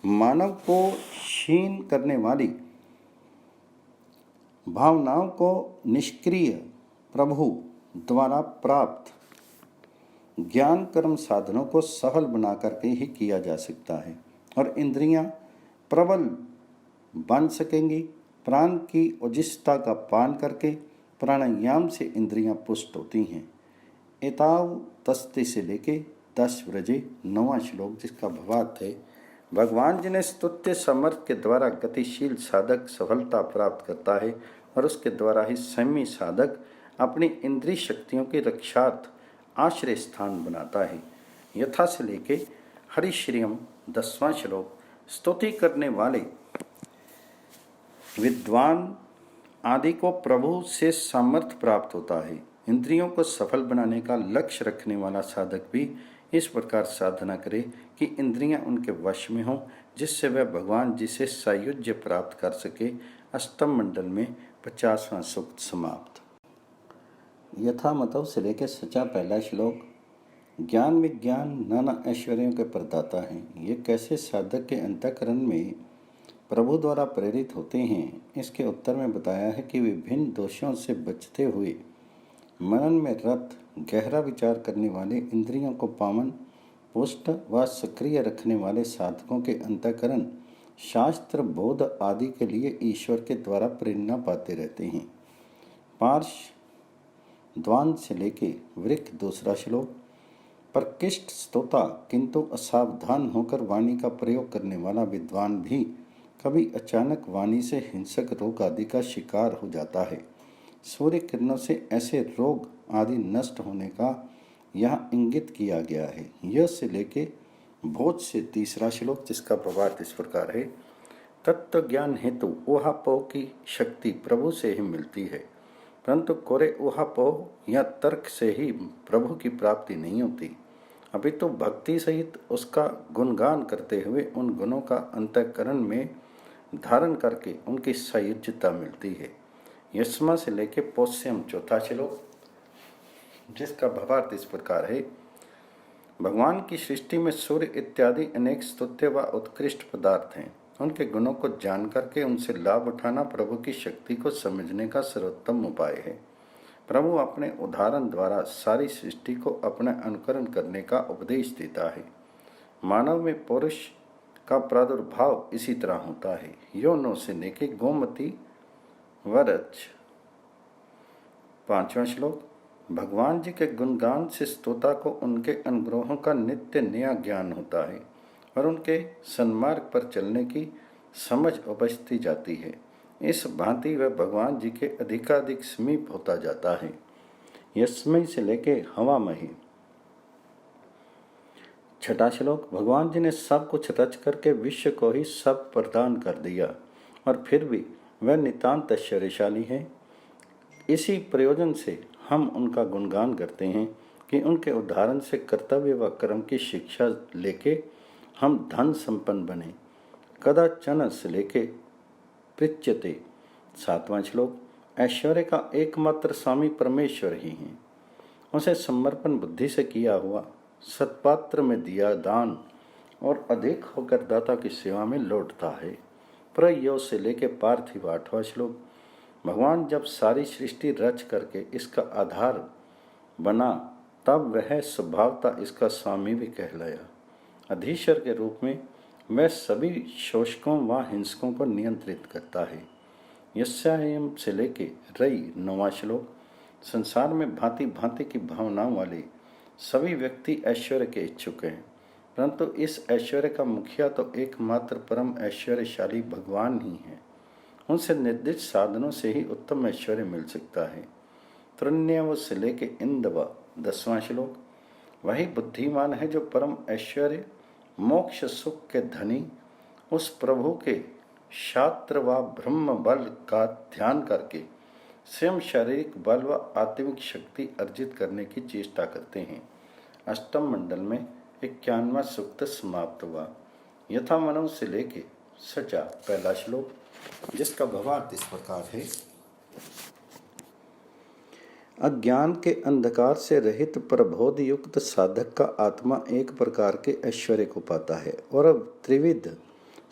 मानव को क्षीण करने वाली भावनाओं को निष्क्रिय प्रभु द्वारा प्राप्त ज्ञान कर्म साधनों को सफल बना करके ही किया जा सकता है और इंद्रियां प्रबल बन सकेंगी। प्राण की ओजस्ता का पान करके प्राणायाम से इंद्रियां पुष्ट होती हैं। एताव तस्ते से लेके 10 व्रजे 9वां श्लोक, जिसका भावार्थ है। भगवान जिन्हें स्तुत्य सामर्थ्य के द्वारा गतिशील साधक सफलता प्राप्त करता है और उसके द्वारा ही संयमी साधक अपनी इंद्रिय शक्तियों की रक्षार्थ आश्रय स्थान बनाता है। यथा से लेके हरिश्रियम 10वां श्लोक। स्तुति करने वाले विद्वान आदि को प्रभु से सामर्थ्य प्राप्त होता है। इंद्रियों को सफल बनाने का लक्ष्य रखने वाला साधक भी इस प्रकार साधना करे कि इंद्रियां उनके वश में हों, जिससे वह भगवान जी से सायुज्य प्राप्त कर सके। अष्टम मंडल में 50वां सूक्त समाप्त। यथामतव से लेकर सचा पहला श्लोक। ज्ञान विज्ञान नाना ऐश्वर्यों के प्रदाता हैं। ये कैसे साधक के अंतःकरण में प्रभु द्वारा प्रेरित होते हैं, इसके उत्तर में बताया है कि विभिन्न दोषों से बचते हुए मनन में रत गहरा विचार करने वाले, इंद्रियों को पावन पुष्ट व सक्रिय रखने वाले साधकों के अंतःकरण शास्त्र बोध आदि के लिए ईश्वर के द्वारा प्रेरणा पाते रहते हैं। पार्श द्वान से लेके वृक्ष 2 श्लोक। प्रकृष्ट स्तोता किंतु असावधान होकर वाणी का प्रयोग करने वाला विद्वान भी कभी अचानक वाणी से हिंसक रोग आदि का शिकार हो जाता है। सूर्य किरणों से ऐसे रोग आदि नष्ट होने का यहाँ इंगित किया गया है। यह से लेके भोज से 3 श्लोक, जिसका प्रभाव इस प्रकार है। तत्व ज्ञान हेतु ऊहापोह की शक्ति प्रभु से ही मिलती है, परंतु कोरे ऊहापोह या तर्क से ही प्रभु की प्राप्ति नहीं होती, अभी तो भक्ति सहित उसका गुणगान करते हुए उन गुणों का अंतःकरण में धारण करके उनकी सायुज्यता मिलती है। यस्मा से लेके पोष्यम 4 श्लोक, जिसका भावार्थ इस प्रकार है। भगवान की सृष्टि में सूर्य इत्यादि अनेक स्तुत्य व उत्कृष्ट पदार्थ हैं। उनके गुणों को जान करके उनसे लाभ उठाना प्रभु की शक्ति को समझने का सर्वोत्तम उपाय है। प्रभु अपने उदाहरण द्वारा सारी सृष्टि को अपना अनुकरण करने का उपदेश देता है। मानव में पुरुष का प्रादुर्भाव इसी तरह होता है। योनो से लेके गोमती वरज 5वां श्लोक। भगवान जी के गुणगान से स्तोता को उनके अनुग्रहों का नित्य नया ज्ञान होता है और उनके सन्मार्ग पर चलने की समझ उपजती जाती है। इस भांति वह भगवान जी के अधिकाधिक समीप होता जाता है। यस्मय से लेके हवामही 6 श्लोक। भगवान जी ने सब कुछ रच करके विश्व को ही सब प्रदान कर दिया और फिर भी वह नितांत ऐश्वर्यशाली है। इसी प्रयोजन से हम उनका गुणगान करते हैं कि उनके उदाहरण से कर्तव्य व कर्म की शिक्षा लेके हम धन संपन्न बने। कदाचन से लेके पृच्यते 7वां श्लोक। ऐश्वर्य का एकमात्र स्वामी परमेश्वर ही हैं। उसे समर्पण बुद्धि से किया हुआ सत्पात्र में दिया दान और अधिक होकर दाता की सेवा में लौटता है। प्रयोग से लेके पार्थिव 8वां श्लोक। भगवान जब सारी सृष्टि रच करके इसका आधार बना, तब वह स्वभावता इसका स्वामी भी कहलाया। अधीश्वर के रूप में वह सभी शोषकों व हिंसकों को नियंत्रित करता है। यस्यायम से लेके रई 9वां श्लोक। संसार में भांति भांति की भावनाओं वाले सभी व्यक्ति ऐश्वर्य के इच्छुक हैं, परंतु इस ऐश्वर्य का मुखिया तो एकमात्र परम ऐश्वर्यशाली भगवान ही है। उनसे निर्दिष्ट साधनों से ही उत्तम ऐश्वर्य मिल सकता है। तृण्यव से लेके इंदव 10वां श्लोक। वही बुद्धिमान है जो परम ऐश्वर्य मोक्ष सुख के धनी उस प्रभु के शास्त्र व ब्रह्म बल का ध्यान करके स्वयं शारीरिक बल व आत्मिक शक्ति अर्जित करने की चेष्टा करते हैं। अष्टम मंडल में 51वां सूक्त समाप्त हुआ। यथा मनव से लेके सचा पहला श्लोक, जिसका भावार्थ इस प्रकार है। अज्ञान के अंधकार से रहित प्रबोध युक्त साधक का आत्मा एक प्रकार के ऐश्वर्य को पाता है और अब त्रिविध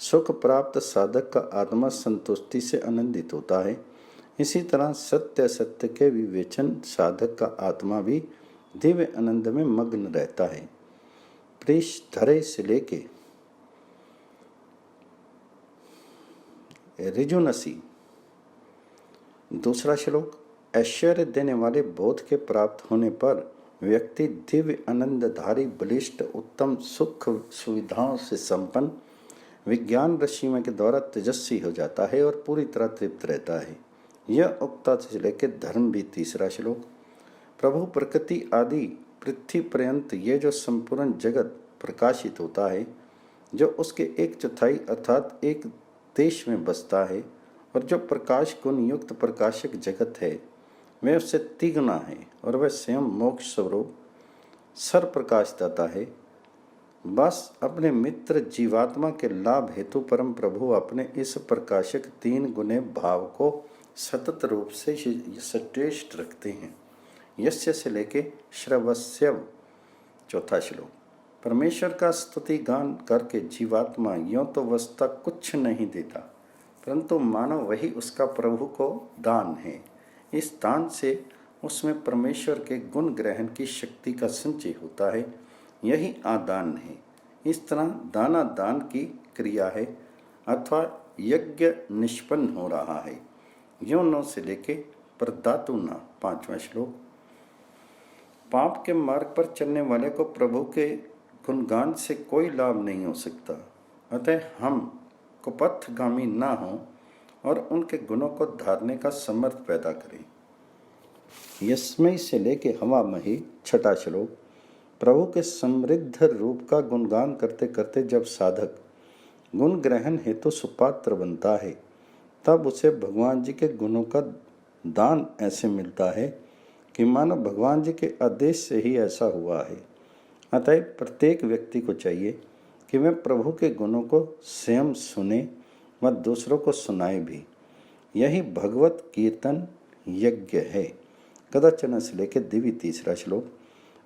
सुख प्राप्त साधक का आत्मा संतुष्टि से आनंदित होता है। इसी तरह सत्य सत्य के विवेचन साधक का आत्मा भी दिव्य आनंद में मग्न रहता है। पृष्ठधरे से लेके ऋजुनसी 2 श्लोक। ऐश्वर्य देने वाले बोध के प्राप्त होने पर व्यक्ति दिव्य आनंदधारी बलिष्ठ उत्तम सुख सुविधाओं से संपन्न विज्ञान रश्मि के द्वारा तेजस्वी हो जाता है और पूरी तरह तृप्त रहता है। यह उक्ता से लेकर धर्म भी। तीसरा श्लोक। प्रभु प्रकृति आदि पृथ्वी पर्यंत ये जो संपूर्ण जगत प्रकाशित होता है, जो उसके 1/4 अर्थात एक देश में बसता है, और जो प्रकाश गुण युक्त प्रकाशक जगत है वह उससे तिगुना है, और वह स्वयं मोक्ष स्वरूप सर प्रकाश दाता है। बस अपने मित्र जीवात्मा के लाभ हेतु परम प्रभु अपने इस प्रकाशक 3 गुणे भाव को सतत रूप से श्रेष्ठ रखते हैं। यस्य से लेके श्रवस्यव। चौथा श्लोक। परमेश्वर का स्तुति गान करके जीवात्मा यों तो वस्तुतः कुछ नहीं देता, परंतु मानो वही उसका प्रभु को दान है। इस दान से उसमें परमेश्वर के गुण ग्रहण की शक्ति का संचय होता है। यही आदान है। इस तरह दाना दान की क्रिया है अथवा यज्ञ निष्पन्न हो रहा है। यों नौ से लेके प्रदातु न। 5वां श्लोक। पाप के मार्ग पर चलने वाले को प्रभु के गुणगान से कोई लाभ नहीं हो सकता, अतः हम कुपथगामी ना हों और उनके गुणों को धारने का समर्थ पैदा करें। यस्मै से लेके हवा मही। 6वां श्लोक। प्रभु के समृद्ध रूप का गुणगान करते करते जब साधक गुण ग्रहण हेतु सुपात्र बनता है, तब उसे भगवान जी के गुणों का दान ऐसे मिलता है कि मानो भगवान जी के आदेश से ही ऐसा हुआ है। अतः प्रत्येक व्यक्ति को चाहिए कि वह प्रभु के गुणों को स्वयं सुने व दूसरों को सुनाए भी। यही भगवत कीर्तन यज्ञ है। कदाचन से लेकर दिव्य। 3वां श्लोक।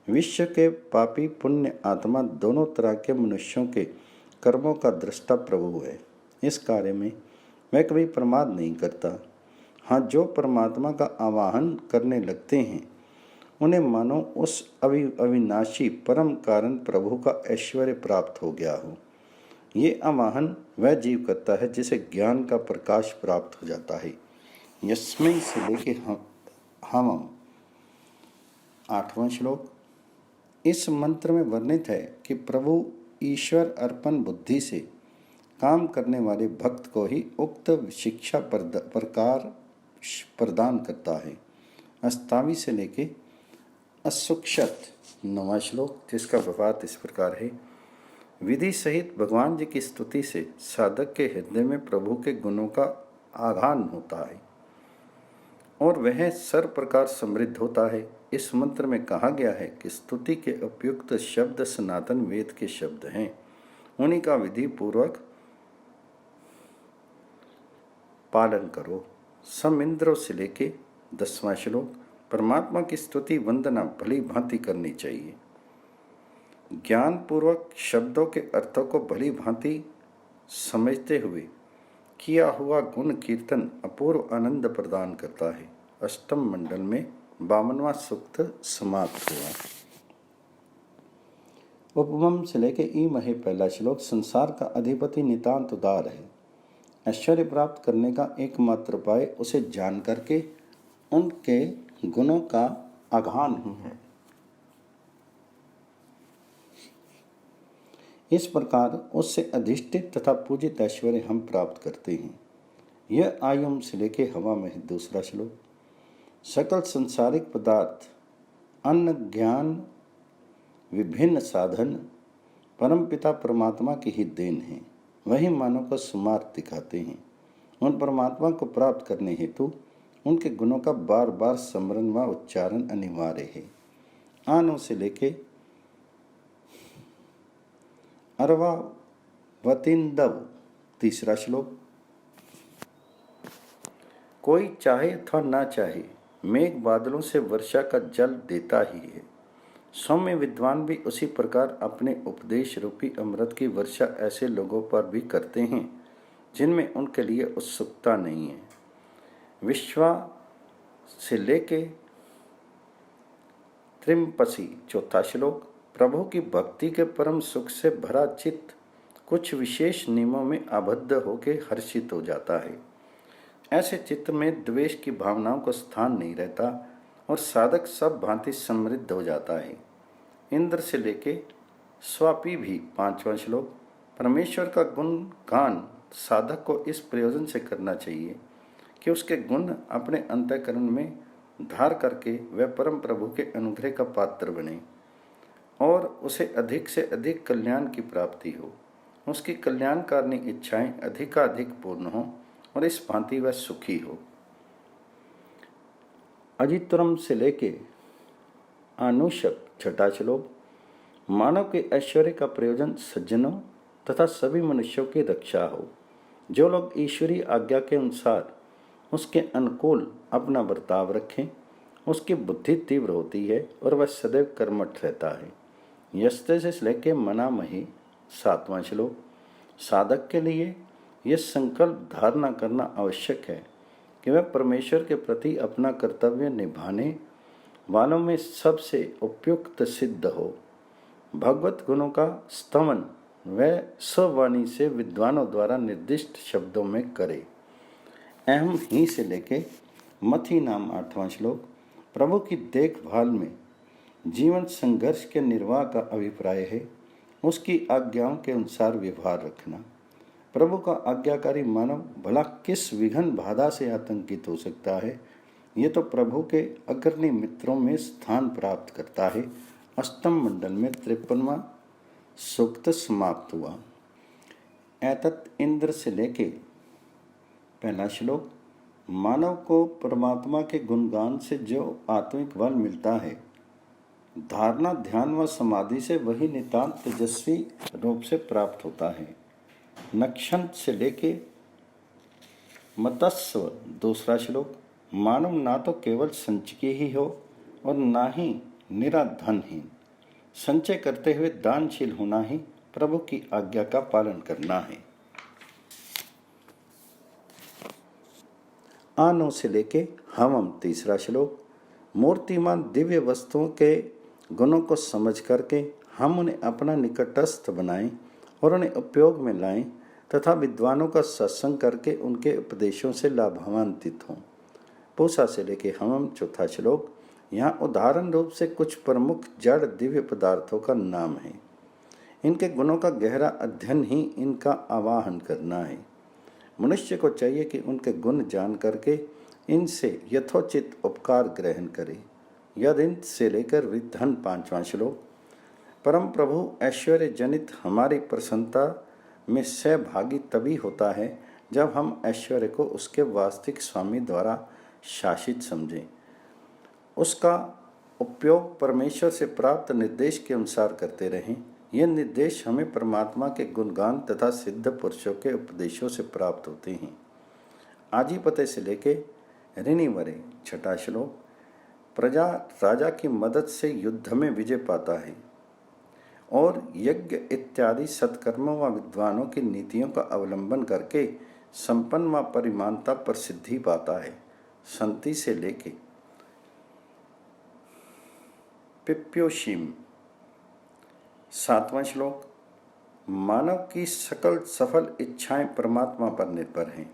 विश्व के पापी पुण्य आत्मा दोनों तरह के मनुष्यों के कर्मों का दृष्टा प्रभु है। इस कार्य में वह कभी प्रमाद नहीं करता। हाँ, जो परमात्मा का आवाहन करने लगते हैं उन्हें मानो उस अविनाशी परम कारण प्रभु का ऐश्वर्य प्राप्त हो गया हो। ये आवाहन वह जीव करता है जिसे ज्ञान का प्रकाश प्राप्त हो जाता है। यस्मै से लेके हम। 8वां श्लोक। इस मंत्र में वर्णित है कि प्रभु ईश्वर अर्पण बुद्धि से काम करने वाले भक्त को ही उक्त शिक्षा प्रकार प्रदान करता है। 28 से लेके असुक्षत। 9वां श्लोक, जिसका प्रभात इस प्रकार है। विधि सहित भगवान जी की स्तुति से साधक के हृदय में प्रभु के गुणों का आघान होता है और वह सर प्रकार समृद्ध होता है। इस मंत्र में कहा गया है कि स्तुति के उपयुक्त शब्द सनातन वेद के शब्द हैं, उन्हीं का विधि पूर्वक पालन करो। समिंद्रों से लेके 10वां श्लोक। परमात्मा की स्तुति वंदना भली भांति करनी चाहिए। ज्ञान पूर्वक शब्दों के अर्थों को भली भांति समझते हुए किया हुआ गुण कीर्तन अपूर्व आनंद प्रदान करता है। अष्टम मंडल में 52वां सूक्त समाप्त हुआ। उपमम से लेके ई महे 1 श्लोक। संसार का अधिपति नितांत उदार है। ऐश्वर्य प्राप्त करने का एकमात्र उपाय उसे जान करके उनके गुणों का आघान ही है। इस प्रकार उससे अधिष्ठित तथा पूजित ऐश्वर्य हम प्राप्त करते हैं। यह आयुम से लेके हवा में 2 श्लोक। सकल संसारिक पदार्थ, अन्न, ज्ञान, विभिन्न साधन परमपिता परमात्मा की ही देन है। वही मानव को सुमार्ग दिखाते हैं। उन परमात्मा को प्राप्त करने हेतु उनके गुणों का बार बार स्मरण व उच्चारण अनिवार्य है। आनो से लेके अरवा वतिंदव 3 श्लोक। कोई चाहे अथवा ना चाहे मेघ बादलों से वर्षा का जल देता ही है। सौम्य विद्वान भी उसी प्रकार अपने उपदेश रूपी अमृत की वर्षा ऐसे लोगों पर भी करते हैं जिनमें उनके लिए उत्सुकता नहीं है। विश्वा से लेके त्रिमपसी 4 श्लोक। प्रभु की भक्ति के परम सुख से भरा चित्त कुछ विशेष नियमों में आबद्ध होकर हर्षित हो जाता है। ऐसे चित्त में द्वेष की भावनाओं को स्थान नहीं रहता और साधक सब भांति समृद्ध हो जाता है। इंद्र से लेके स्वापी भी 5वां श्लोक। परमेश्वर का गुणगान साधक को इस प्रयोजन से करना चाहिए कि उसके गुण अपने अंतःकरण में धार करके वह परम प्रभु के अनुग्रह का पात्र बने और उसे अधिक से अधिक कल्याण की प्राप्ति हो, उसकी कल्याणकारिणी इच्छाएं अधिकाधिक पूर्ण हो और इस भांति वह सुखी हो। अजितुरम से लेके आनुषक छठा श्लोक। मानव के ऐश्वर्य का प्रयोजन सज्जनों तथा सभी मनुष्यों की रक्षा हो। जो लोग ईश्वरीय आज्ञा के अनुसार उसके अनुकूल अपना बर्ताव रखें, उसकी बुद्धि तीव्र होती है और वह सदैव कर्मठ रहता है। यस्ते से लेके मना मही सातवां श्लोक। साधक के लिए यह संकल्प धारणा करना आवश्यक है कि वह परमेश्वर के प्रति अपना कर्तव्य निभाने वालों में सबसे उपयुक्त सिद्ध हो। भगवत गुणों का स्तवन वह स्ववाणी से विद्वानों द्वारा निर्दिष्ट शब्दों में करे। अहम ही से लेके मथी नाम आठवां श्लोक। प्रभु की देखभाल में जीवन संघर्ष के निर्वाह का अभिप्राय है उसकी आज्ञाओं के अनुसार व्यवहार रखना। प्रभु का आज्ञाकारी मानव भला किस विघ्न बाधा से आतंकित हो सकता है। ये तो प्रभु के अग्रणी मित्रों में स्थान प्राप्त करता है। अष्टम मंडल में 53वां सूक्त समाप्त हुआ। एतत् इंद्र से लेके पहला श्लोक। मानव को परमात्मा के गुणगान से जो आत्मिक बल मिलता है, धारणा ध्यान व समाधि से वही नितांत तेजस्वी रूप से प्राप्त होता है। नक्षत्र से लेके मत्स्य दूसरा श्लोक। मानव ना तो केवल संचयी ही हो और ना ही निराधनहीन। संचय करते हुए दानशील होना ही प्रभु की आज्ञा का पालन करना है। आनो से लेके हम तीसरा श्लोक। मूर्तिमान दिव्य वस्तुओं के गुणों को समझ करके हम उन्हें अपना निकटस्थ बनाएं और उन्हें उपयोग में लाएं तथा विद्वानों का सत्संग करके उनके उपदेशों से लाभान्वित हों। पूसा से लेके हम चौथा श्लोक। यहाँ उदाहरण रूप से कुछ प्रमुख जड़ दिव्य पदार्थों का नाम है। इनके गुणों का गहरा अध्ययन ही इनका आवाहन करना है। मनुष्य को चाहिए कि उनके गुण जान करके इनसे यथोचित उपकार ग्रहण करे। यदिन से लेकर विधन पांचवां श्लोक। परम प्रभु ऐश्वर्य जनित हमारी प्रसन्नता में सहभागी तभी होता है जब हम ऐश्वर्य को उसके वास्तविक स्वामी द्वारा शासित समझें, उसका उपयोग परमेश्वर से प्राप्त निर्देश के अनुसार करते रहें। ये निर्देश हमें परमात्मा के गुणगान तथा सिद्ध पुरुषों के उपदेशों से प्राप्त होते हैं। आजीपते से लेके ऋणी वरे छठा श्लोक। प्रजा राजा की मदद से युद्ध में विजय पाता है और यज्ञ इत्यादि सत्कर्मों व विद्वानों की नीतियों का अवलंबन करके संपन्न व परिमाणता पर सिद्धि पाता है। संति से लेके पिप्योशीम सातवां श्लोक। मानव की सकल सफल इच्छाएं परमात्मा पर निर्भर हैं।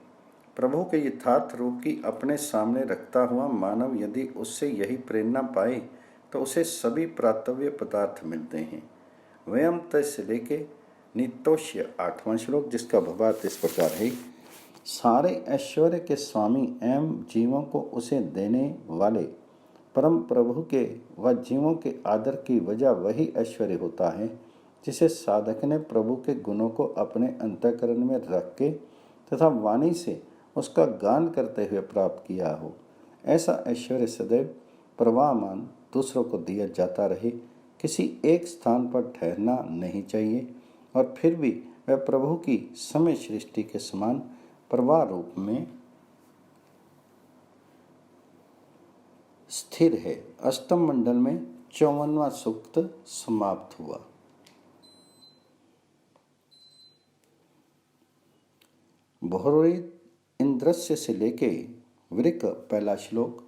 प्रभु के यथार्थ रूप की अपने सामने रखता हुआ मानव यदि उससे यही प्रेरणा पाए तो उसे सभी प्रातव्य पदार्थ मिलते हैं। वयम तय से लेके नितोष्य आठवां श्लोक, जिसका भावार्थ इस प्रकार है। सारे ऐश्वर्य के स्वामी एवं जीवों को उसे देने वाले परम प्रभु के व जीवों के आदर की वजह वही ऐश्वर्य होता है जिसे साधक ने प्रभु के गुणों को अपने अंतःकरण में रख के तथा वाणी से उसका गान करते हुए प्राप्त किया हो। ऐसा ऐश्वर्य सदैव प्रवाहमान दूसरों को दिया जाता रहे, किसी एक स्थान पर ठहरना नहीं चाहिए और फिर भी वह प्रभु की समय सृष्टि के समान प्रवाह रूप में स्थिर है। अष्टम मंडल में 54वां सूक्त समाप्त हुआ। बहुरित इंद्रस्य से लेके वृक पहला श्लोक।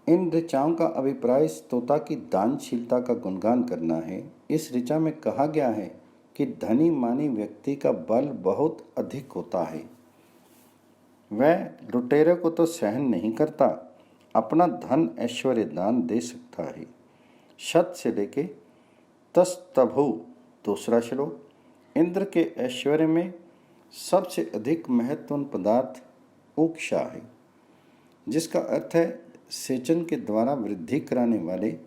इन ऋचाओं का अभिप्राय स्तोता की दानशीलता का गुणगान करना है। इस ऋचा में कहा गया है कि धनी मानी व्यक्ति का बल बहुत अधिक होता है। वह लुटेरे को तो सहन नहीं करता, अपना धन ऐश्वर्य दान दे सकता है। शत से लेके तस्तभु। दूसरा श्लोक। इंद्र के ऐश्वर्य में सबसे अधिक महत्वपूर्ण पदार्थ उक्षा है, जिसका अर्थ है सेचन के द्वारा वृद्धि कराने वाले।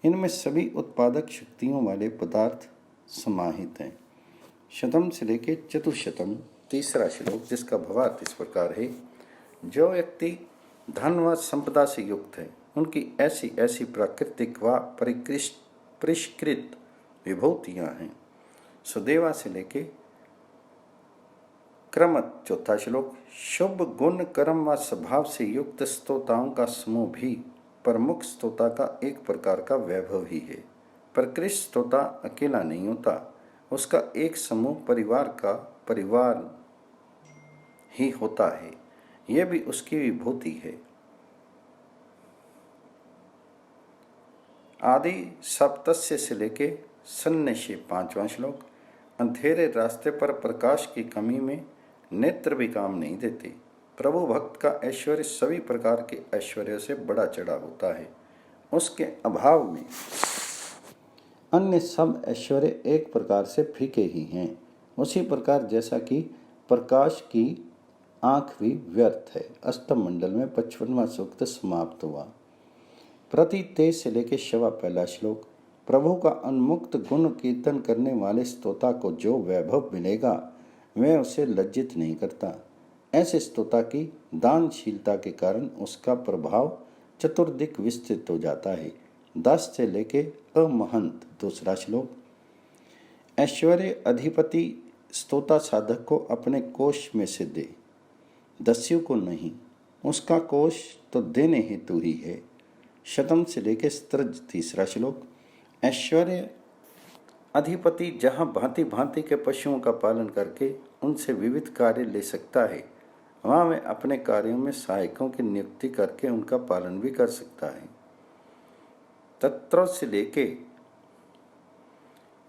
इनमें सभी उत्पादक शक्तियों वाले पदार्थ समाहित हैं। शतम से लेके चतुशतम। तीसरा श्लोक, जिसका भावार्थ इस प्रकार है। जो व्यक्ति धन व संपदा से युक्त है, उनकी ऐसी ऐसी प्राकृतिक व परिष्कृत विभूतियां हैं। सुदेवा से लेके क्रमत। चौथा श्लोक। शुभ गुण कर्म व स्वभाव से युक्त स्तोताओं का समूह भी प्रमुख स्तोता का एक प्रकार का वैभव ही है। प्रकृष्ट स्तोता अकेला नहीं होता, उसका एक समूह परिवार ही होता है। यह भी उसकी विभूति है। आदि सप्तस्य से लेके सन्निशे। पांचवा श्लोक। अंधेरे रास्ते पर प्रकाश की कमी में नेत्र भी काम नहीं देते। प्रभु भक्त का ऐश्वर्य सभी प्रकार के ऐश्वर्य से बड़ा चढ़ा होता है। उसके अभाव में अन्य सब ऐश्वर्य एक प्रकार से फीके ही हैं। उसी प्रकार जैसा कि प्रकाश की आंख भी व्यर्थ है। अष्टम मंडल में 55वां सूक्त समाप्त हुआ। प्रति 23 से लेकर 1.15 श्लोक। प्रभु का उन्मुक्त गुण कीर्तन करने वाले स्तोता को जो वैभव मिलेगा, वह उसे लज्जित नहीं करता। ऐसे स्तोता की दानशीलता के कारण उसका प्रभाव चतुर्दिक विस्तृत हो जाता है। 10 से लेके अमहंत। दूसरा श्लोक। ऐश्वर्य अधिपति स्तोता साधक को अपने कोष में से दे, दस्यु को नहीं। उसका कोष तो देने हेतु ही है। शतम से लेके स्त्रज। तीसरा श्लोक। ऐश्वर्य अधिपति जहाँ भांति भांति के पशुओं का पालन करके उनसे विविध कार्य ले सकता है, वहाँ वह अपने कार्यों में सहायकों की नियुक्ति करके उनका पालन भी कर सकता है। तत्र से लेके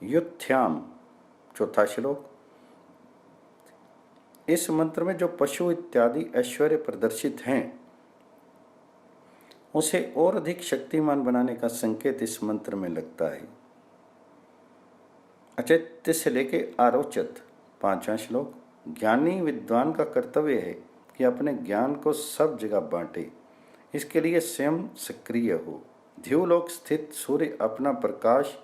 युत्थ्याम। चौथा श्लोक। इस मंत्र में जो पशु इत्यादि ऐश्वर्य प्रदर्शित हैं, उसे और अधिक शक्तिमान बनाने का संकेत इस मंत्र में लगता है। अचैत्य से लेके आरोचत। 5वां श्लोक। ज्ञानी विद्वान का कर्तव्य है कि अपने ज्ञान को सब जगह बांटे, इसके लिए स्वयं सक्रिय हो। ध्युलोक स्थित सूर्य अपना प्रकाश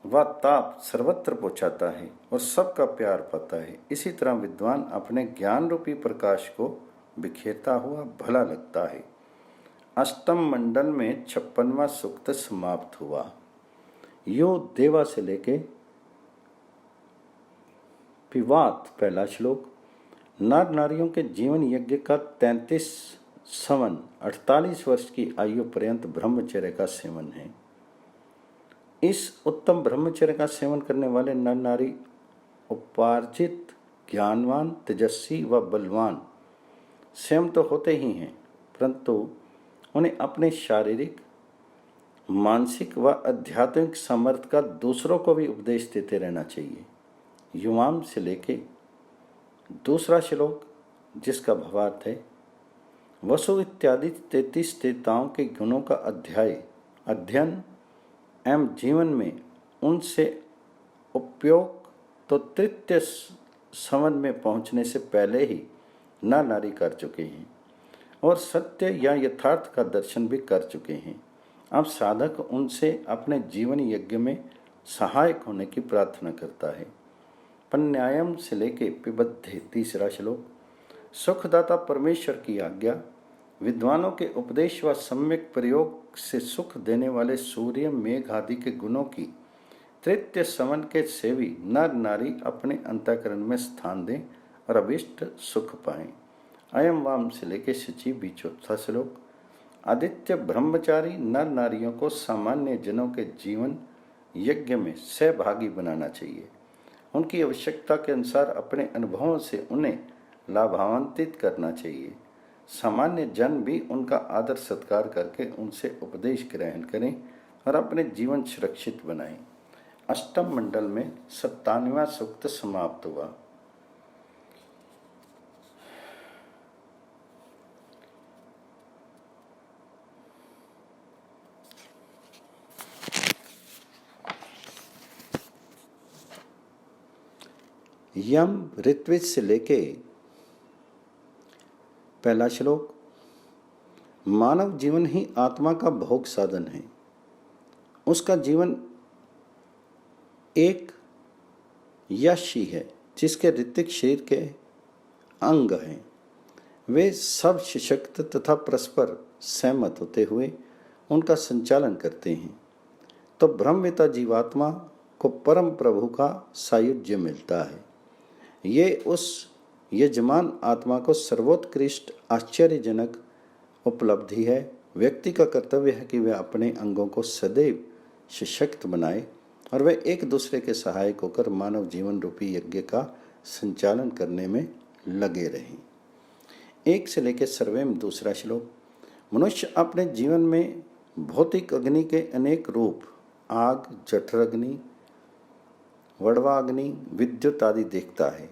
व ताप सर्वत्र पहुंचाता है और सबका प्यार पाता है। इसी तरह विद्वान अपने ज्ञान रूपी प्रकाश को बिखेरता हुआ भला लगता है। अष्टम मंडल में 56वां सूक्त समाप्त हुआ। यो देवा से लेके पिवात। पहला श्लोक। नर नारियों के जीवन यज्ञ का 33 सवन 48 वर्ष की आयु पर्यंत ब्रह्मचर्य का सेवन है। इस उत्तम ब्रह्मचर्य का सेवन करने वाले नर नारी उपार्जित, ज्ञानवान, तेजस्वी व बलवान स्वयं तो होते ही हैं, परंतु उन्हें अपने शारीरिक, मानसिक व आध्यात्मिक सामर्थ्य का दूसरों को भी उपदेश देते रहना चाहिए। युवाम से लेके दूसरा श्लोक, जिसका भावार्थ है। वसु इत्यादि 33 देवताओं के गुणों का अध्ययन एवं जीवन में उनसे उपयोग तो तृतीय सवन में पहुंचने से पहले ही नर नारी कर चुके हैं और सत्य या यथार्थ का दर्शन भी कर चुके हैं। अब साधक उनसे अपने जीवन यज्ञ में सहायक होने की प्रार्थना करता है। पन्यायम से लेके पिबद्धे। तीसरा श्लोक। सुखदाता परमेश्वर की आज्ञा, विद्वानों के उपदेश व सम्यक प्रयोग से सुख देने वाले सूर्य, मेघ आदि के गुणों की तृतीय सवन के सेवी नर नारी अपने अंतःकरण में स्थान दें और अभिष्ट सुख पाएं। अयम वाम से लेके शची भी। चौथा श्लोक। आदित्य ब्रह्मचारी नर नारियों को सामान्य जनों के जीवन यज्ञ में सहभागी बनाना चाहिए। उनकी आवश्यकता के अनुसार अपने अनुभवों से उन्हें लाभान्वित करना चाहिए। सामान्य जन भी उनका आदर सत्कार करके उनसे उपदेश ग्रहण करें और अपने जीवन सुरक्षित बनाएं। अष्टम मंडल में 97वां सूक्त समाप्त हुआ। यम ऋत्विज से लेके पहला श्लोक, मानव जीवन ही आत्मा का भोग साधन है। उसका जीवन एक यश ही है जिसके ऋतिक शरीर के अंग हैं। वे सब सशक्त तथा परस्पर सहमत होते हुए उनका संचालन करते हैं, तो ब्रह्मवेता जीवात्मा को परम प्रभु का सायुज्य मिलता है। ये उस यजमान आत्मा को सर्वोत्कृष्ट आश्चर्यजनक उपलब्धि है। व्यक्ति का कर्तव्य है कि वह अपने अंगों को सदैव सशक्त बनाए और वे एक दूसरे के सहायक होकर मानव जीवन रूपी यज्ञ का संचालन करने में लगे रहें। 1 से लेकर सर्वेम दूसरा श्लोक, मनुष्य अपने जीवन में भौतिक अग्नि के अनेक रूप आग, जठर अग्नि, वड़वाग्नि, विद्युत आदि देखता है।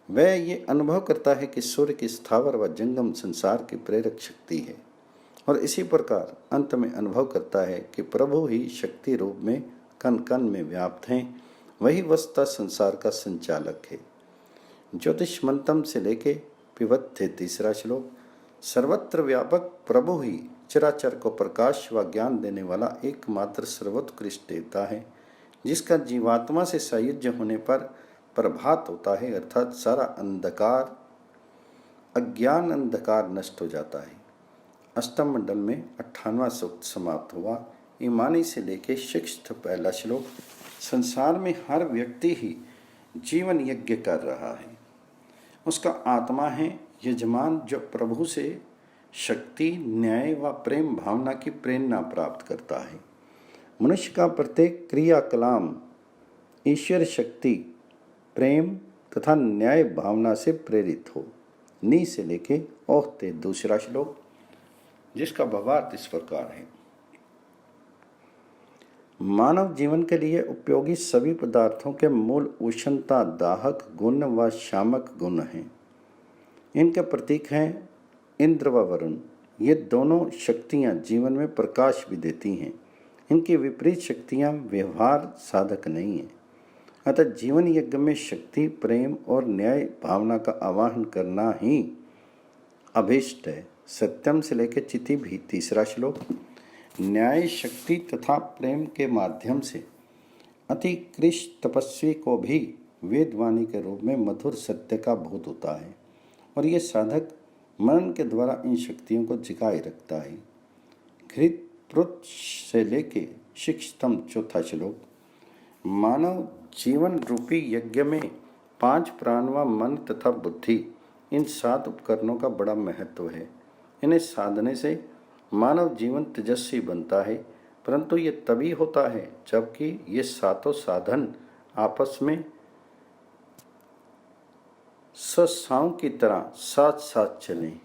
वह ये अनुभव करता है कि सूर्य की स्थावर व जंगम संसार की प्रेरक शक्ति है और इसी प्रकार अंत में अनुभव करता है कि प्रभु ही शक्ति रूप में कण कण में व्याप्त हैं। वही वस्तुतः संसार का संचालक है। ज्योतिष मंत्रम से लेके पिबत्य तीसरा श्लोक, सर्वत्र व्यापक प्रभु ही चराचर को प्रकाश व ज्ञान देने वाला एकमात्र सर्वोत्कृष्ट देवता है, जिसका जीवात्मा से सायुज्य होने पर प्रभात होता है, अर्थात सारा अंधकार, अज्ञान अंधकार नष्ट हो जाता है। अष्टम मंडल में 58वां सूक्त समाप्त हुआ। ईमानी से लेके 6 पहला श्लोक, संसार में हर व्यक्ति ही जीवन यज्ञ कर रहा है। उसका आत्मा है यजमान जो प्रभु से शक्ति, न्याय व प्रेम भावना की प्रेरणा प्राप्त करता है। मनुष्य का प्रत्येक क्रियाकलाम ईश्वर शक्ति, प्रेम तथा न्याय भावना से प्रेरित हो। नी से लेके ओहते दूसरा श्लोक, जिसका भावार्थ इस प्रकार है, मानव जीवन के लिए उपयोगी सभी पदार्थों के मूल उष्णता, दाहक गुण व शामक गुण हैं। इनके प्रतीक हैं इंद्र व वरुण। ये दोनों शक्तियां जीवन में प्रकाश भी देती हैं। इनकी विपरीत शक्तियां व्यवहार साधक नहीं हैं। अतः जीवन यज्ञ में शक्ति, प्रेम और न्याय भावना का आवाहन करना ही अभीष्ट है। सत्यम से लेकर चिति भी तीसरा श्लोक, न्याय, शक्ति तथा प्रेम के माध्यम से अति कृष्ण तपस्वी को भी वेदवाणी के रूप में मधुर सत्य का बोध होता है और ये साधक मनन के द्वारा इन शक्तियों को जगाए रखता है। घृत प्रुत से लेके 6th चौथा श्लोक, मानव जीवन रूपी यज्ञ में 5 प्राण व मन तथा बुद्धि, इन 7 उपकरणों का बड़ा महत्व है। इन्हें साधने से मानव जीवन तेजस्वी बनता है, परंतु ये तभी होता है जबकि ये सातों साधन आपस में सस्साओं की तरह साथ साथ चलें।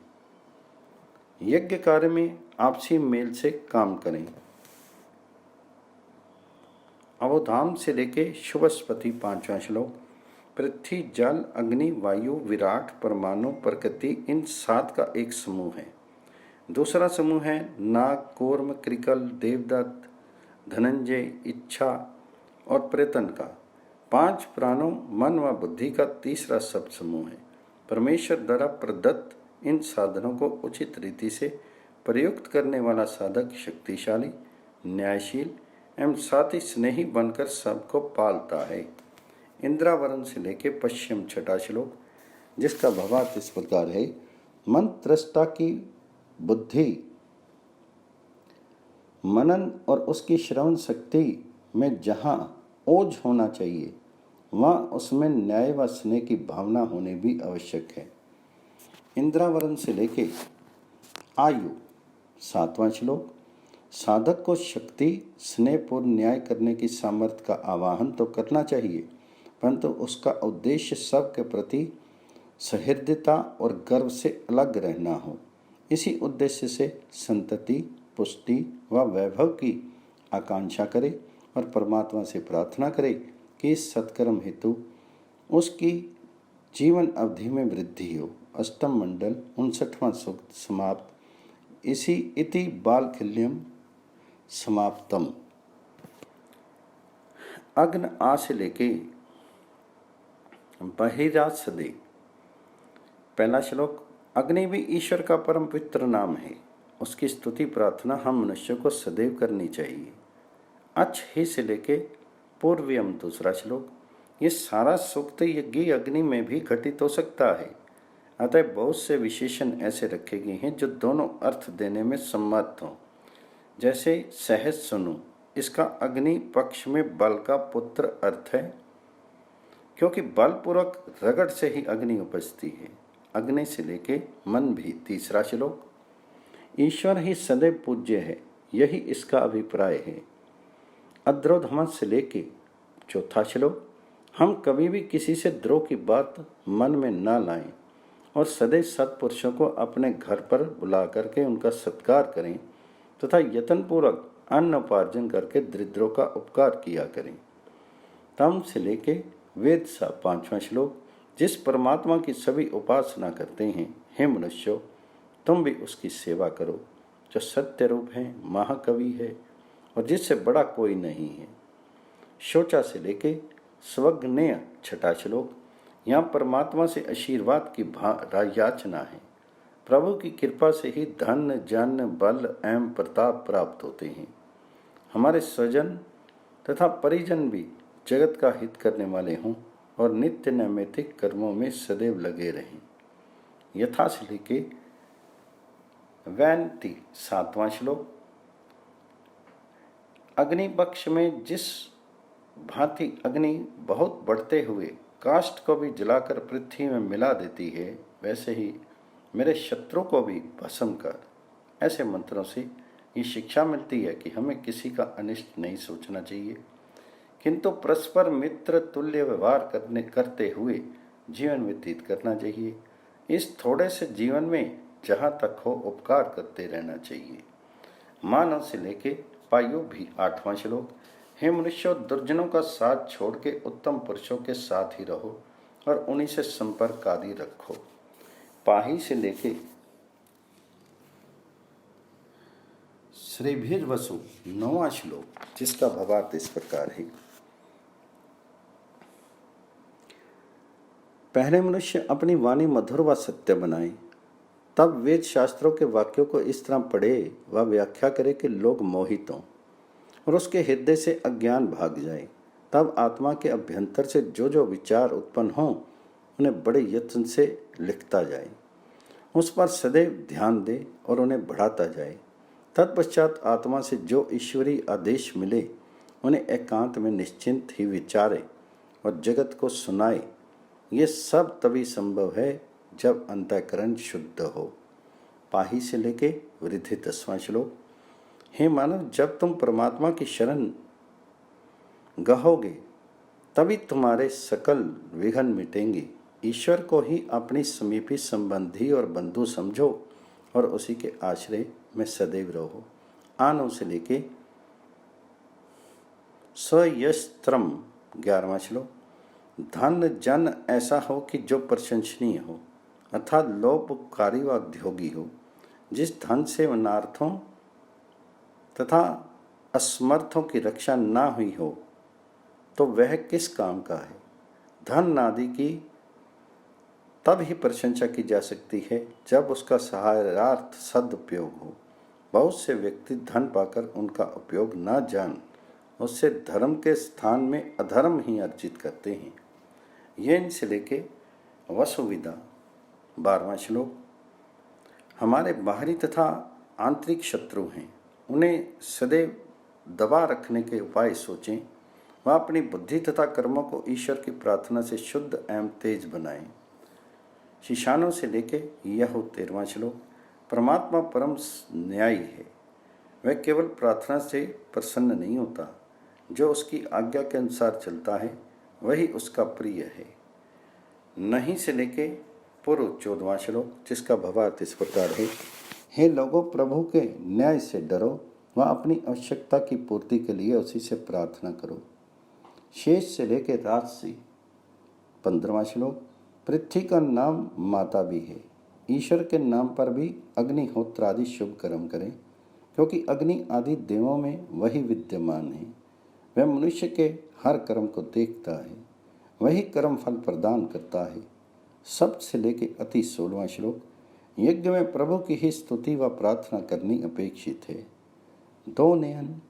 यज्ञ कार्य में आपसी मेल से काम करें। अवधाम से लेके शुभस्पति 5वां श्लोक, पृथ्वी, जल, अग्नि, वायु, विराट, परमाणु, प्रकृति, इन 7 का एक समूह है। दूसरा समूह है नाग, कूर्म, कृकल, देवदत्त, धनंजय, इच्छा और प्रेतन का। 5 प्राणों, मन व बुद्धि का तीसरा सब समूह है। परमेश्वर द्वारा प्रदत्त इन साधनों को उचित रीति से प्रयुक्त करने वाला साधक शक्तिशाली, न्यायशील एवं साथ ही स्नेही बनकर सबको पालता है। इंद्रावरण से लेके पश्चिम 6ठा श्लोक, जिसका भावार्थ इस प्रकार है, मंत्रस्ता की बुद्धि मनन और उसकी श्रवण शक्ति में जहाँ ओज होना चाहिए, वहाँ उसमें न्याय व स्नेह की भावना होनी भी आवश्यक है। इंद्रावरण से लेके आयु 7वां श्लोक, साधक को शक्ति, स्नेहपूर्ण न्याय करने की सामर्थ्य का आवाहन तो करना चाहिए, परंतु उसका उद्देश्य सबके प्रति सहृदयता और गर्व से अलग रहना हो। इसी उद्देश्य से संतति, पुष्टि व वैभव की आकांक्षा करे और परमात्मा से प्रार्थना करे कि इस सत्कर्म हेतु उसकी जीवन अवधि में वृद्धि हो। अष्टम मंडल 59वां सूक्त समाप्त। इसी इति बालखिल्यम समाप्तम। अग्न आ से लेके बहिराज सदेव। पहला श्लोक। अग्नि भी ईश्वर का परम पवित्र नाम है। उसकी स्तुति प्रार्थना हम मनुष्य को सदैव करनी चाहिए। अच्छ ही से लेके पूर्वियम। दूसरा श्लोक। ये सारा सूक्त यज्ञ अग्नि में भी घटित हो सकता है, अतः बहुत से विशेषण ऐसे रखे गए हैं जो दोनों अर्थ देने में सम्मत हों। जैसे सहज सुनो, इसका अग्नि पक्ष में बल का पुत्र अर्थ है, क्योंकि बलपूर्वक रगड़ से ही अग्नि उपजती है। अग्नि से लेके मन भी। तीसरा श्लोक। ईश्वर ही सदैव पूज्य है, यही इसका अभिप्राय है। अद्रोधमन से लेके। चौथा श्लोक। हम कभी भी किसी से द्रोह की बात मन में ना लाएं और सदैव सत्पुरुषों को अपने घर पर बुला करके उनका सत्कार करें तथा यत्नपूर्वक अन्न उपार्जन करके दरिद्रों का उपकार किया करें। तम से लेके वेद सा। पांचवा श्लोक। जिस परमात्मा की सभी उपासना करते हैं, हे मनुष्यों, तुम भी उसकी सेवा करो, जो सत्य रूप है, महाकवि है और जिससे बड़ा कोई नहीं है। शोचा से लेके स्वग्नेय। छठा श्लोक। यहाँ परमात्मा से आशीर्वाद की याचना है। प्रभु की कृपा से ही धन, जन, बल एवं प्रताप प्राप्त होते हैं। हमारे स्वजन तथा परिजन भी जगत का हित करने वाले हों और नित्य नैमित्तिक कर्मों में सदैव लगे रहें। यथा से लेके वैनती। सातवां श्लोक। अग्नि पक्ष में जिस भांति अग्नि बहुत बढ़ते हुए काष्ठ को भी जलाकर पृथ्वी में मिला देती है, वैसे ही मेरे शत्रु को भी भस्म कर। ऐसे मंत्रों से ये शिक्षा मिलती है कि हमें किसी का अनिष्ट नहीं सोचना चाहिए, किंतु परस्पर मित्र तुल्य व्यवहार करते हुए जीवन व्यतीत करना चाहिए। इस थोड़े से जीवन में जहाँ तक हो उपकार करते रहना चाहिए। मानव से लेके पायु भी। आठवां श्लोक। हे मनुष्यों, दुर्जनों का साथ छोड़ के उत्तम पुरुषों के साथ ही रहो और उन्हीं से संपर्क आदि रखो। पाही से लेके श्रीभीर वसु। नौवां श्लोक, जिसका भावार्थ इस प्रकार है। पहले मनुष्य अपनी वाणी मधुर व सत्य बनाए, तब वेद शास्त्रों के वाक्यों को इस तरह पढ़े व व्याख्या करे कि लोग मोहित हों और उसके हृदय से अज्ञान भाग जाए। तब आत्मा के अभ्यंतर से जो जो विचार उत्पन्न हों, उन्हें बड़े यत्न से लिखता जाए, उस पर सदैव ध्यान दे और उन्हें बढ़ाता जाए। तत्पश्चात आत्मा से जो ईश्वरीय आदेश मिले, उन्हें एकांत में निश्चिंत ही विचारे और जगत को सुनाए। ये सब तभी संभव है जब अंतःकरण शुद्ध हो। पाही से लेके वृद्धि। 10वां श्लोक। हे मानव, जब तुम परमात्मा की शरण गहोगे, तभी तुम्हारे सकल विघ्न मिटेंगे। ईश्वर को ही अपनी समीपी संबंधी और बंधु समझो और उसी के आश्रय में सदैव रहो। आनो से लेके स्वयस्त्रम। 11वां श्लोक। धन जन ऐसा हो कि जो प्रशंसनीय हो, अर्थात लोपकारी व उद्योगी हो। जिस धन से अनार्थों तथा असमर्थों की रक्षा ना हुई हो, तो वह किस काम का है। धन आदि की तब ही प्रशंसा की जा सकती है जब उसका सहायरार्थ सदुपयोग हो। बहुत से व्यक्ति धन पाकर उनका उपयोग ना जान उससे धर्म के स्थान में अधर्म ही अर्जित करते हैं। ये इनसे लेके वसुविदा। 12वां श्लोक। हमारे बाहरी तथा आंतरिक शत्रु हैं, उन्हें सदैव दबा रखने के उपाय सोचें व अपनी बुद्धि तथा कर्मों को ईश्वर की प्रार्थना से शुद्ध एवं तेज बनाएं। शिशानों से लेके यह 13वां श्लोक। परमात्मा परम न्यायी है, वह केवल प्रार्थना से प्रसन्न नहीं होता। जो उसकी आज्ञा के अनुसार चलता है वही उसका प्रिय है। नहीं से लेके पूर्व 14वां श्लोक, जिसका भावार्थ इस प्रकार है। हे लोगों, प्रभु के न्याय से डरो व अपनी आवश्यकता की पूर्ति के लिए उसी से प्रार्थना करो। शेष से लेके राजसी। 15वां श्लोक। पृथ्वी का नाम माता भी है, ईश्वर के नाम पर भी अग्निहोत्र आदि शुभ कर्म करें, क्योंकि अग्नि आदि देवों में वही विद्यमान है। वह मनुष्य के हर कर्म को देखता है वही कर्म फल प्रदान करता है। सबसे लेके अति 16वां श्लोक। यज्ञ में प्रभु की ही स्तुति व प्रार्थना करनी अपेक्षित है। 2 नयन,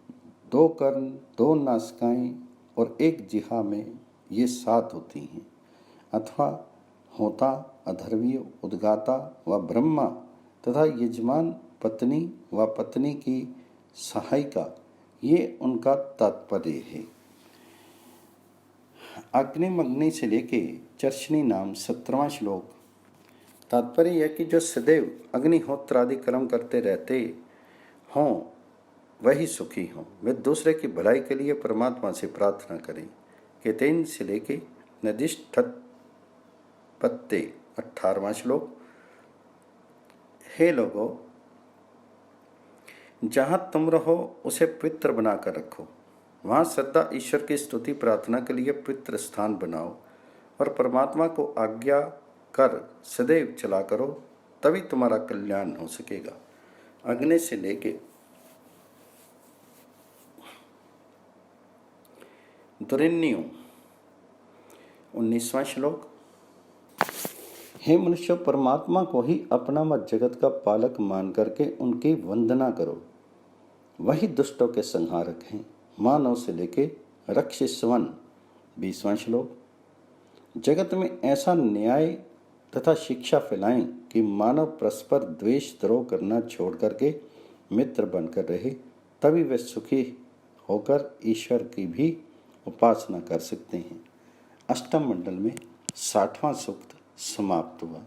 2 कर्ण, 2 नासिकाएं और 1 जिह्वा में ये 7 होती हैं, अथवा होता, अधर्वीय, उद्गाता व ब्रह्मा तथा यजमान, पत्नी व पत्नी की सहायिका, ये उनका तात्पर्य है। अग्निमग्नि से लेके चर्चनी नाम 17वां श्लोक। तात्पर्य यह कि जो सदैव अग्निहोत्र आदि कर्म करते रहते हों वही सुखी हों, वे दूसरे की भलाई के लिए परमात्मा से प्रार्थना करें। केतेन से लेके निर्दिष्ट पत्ते 18वां श्लोक। हे लोगों, जहाँ तुम रहो उसे पवित्र बनाकर रखो, वहाँ श्रद्धा ईश्वर की स्तुति प्रार्थना के लिए पवित्र स्थान बनाओ और परमात्मा को आज्ञा कर सदैव चला करो, तभी तुम्हारा कल्याण हो सकेगा। अग्नि से लेके दुरिन्यु 19वां श्लोक। हे मनुष्य, परमात्मा को ही अपना व जगत का पालक मान करके उनकी वंदना करो, वही दुष्टों के संहारक हैं। मानव से लेके रक्षिस्वन 20वां श्लोक। जगत में ऐसा न्याय तथा शिक्षा फैलाएं कि मानव परस्पर द्वेष द्रोह करना छोड़ करके मित्र बनकर रहे, तभी वे सुखी होकर ईश्वर की भी उपासना कर सकते हैं। अष्टम मंडल में 60वां सूक्त समाप्त हुआ।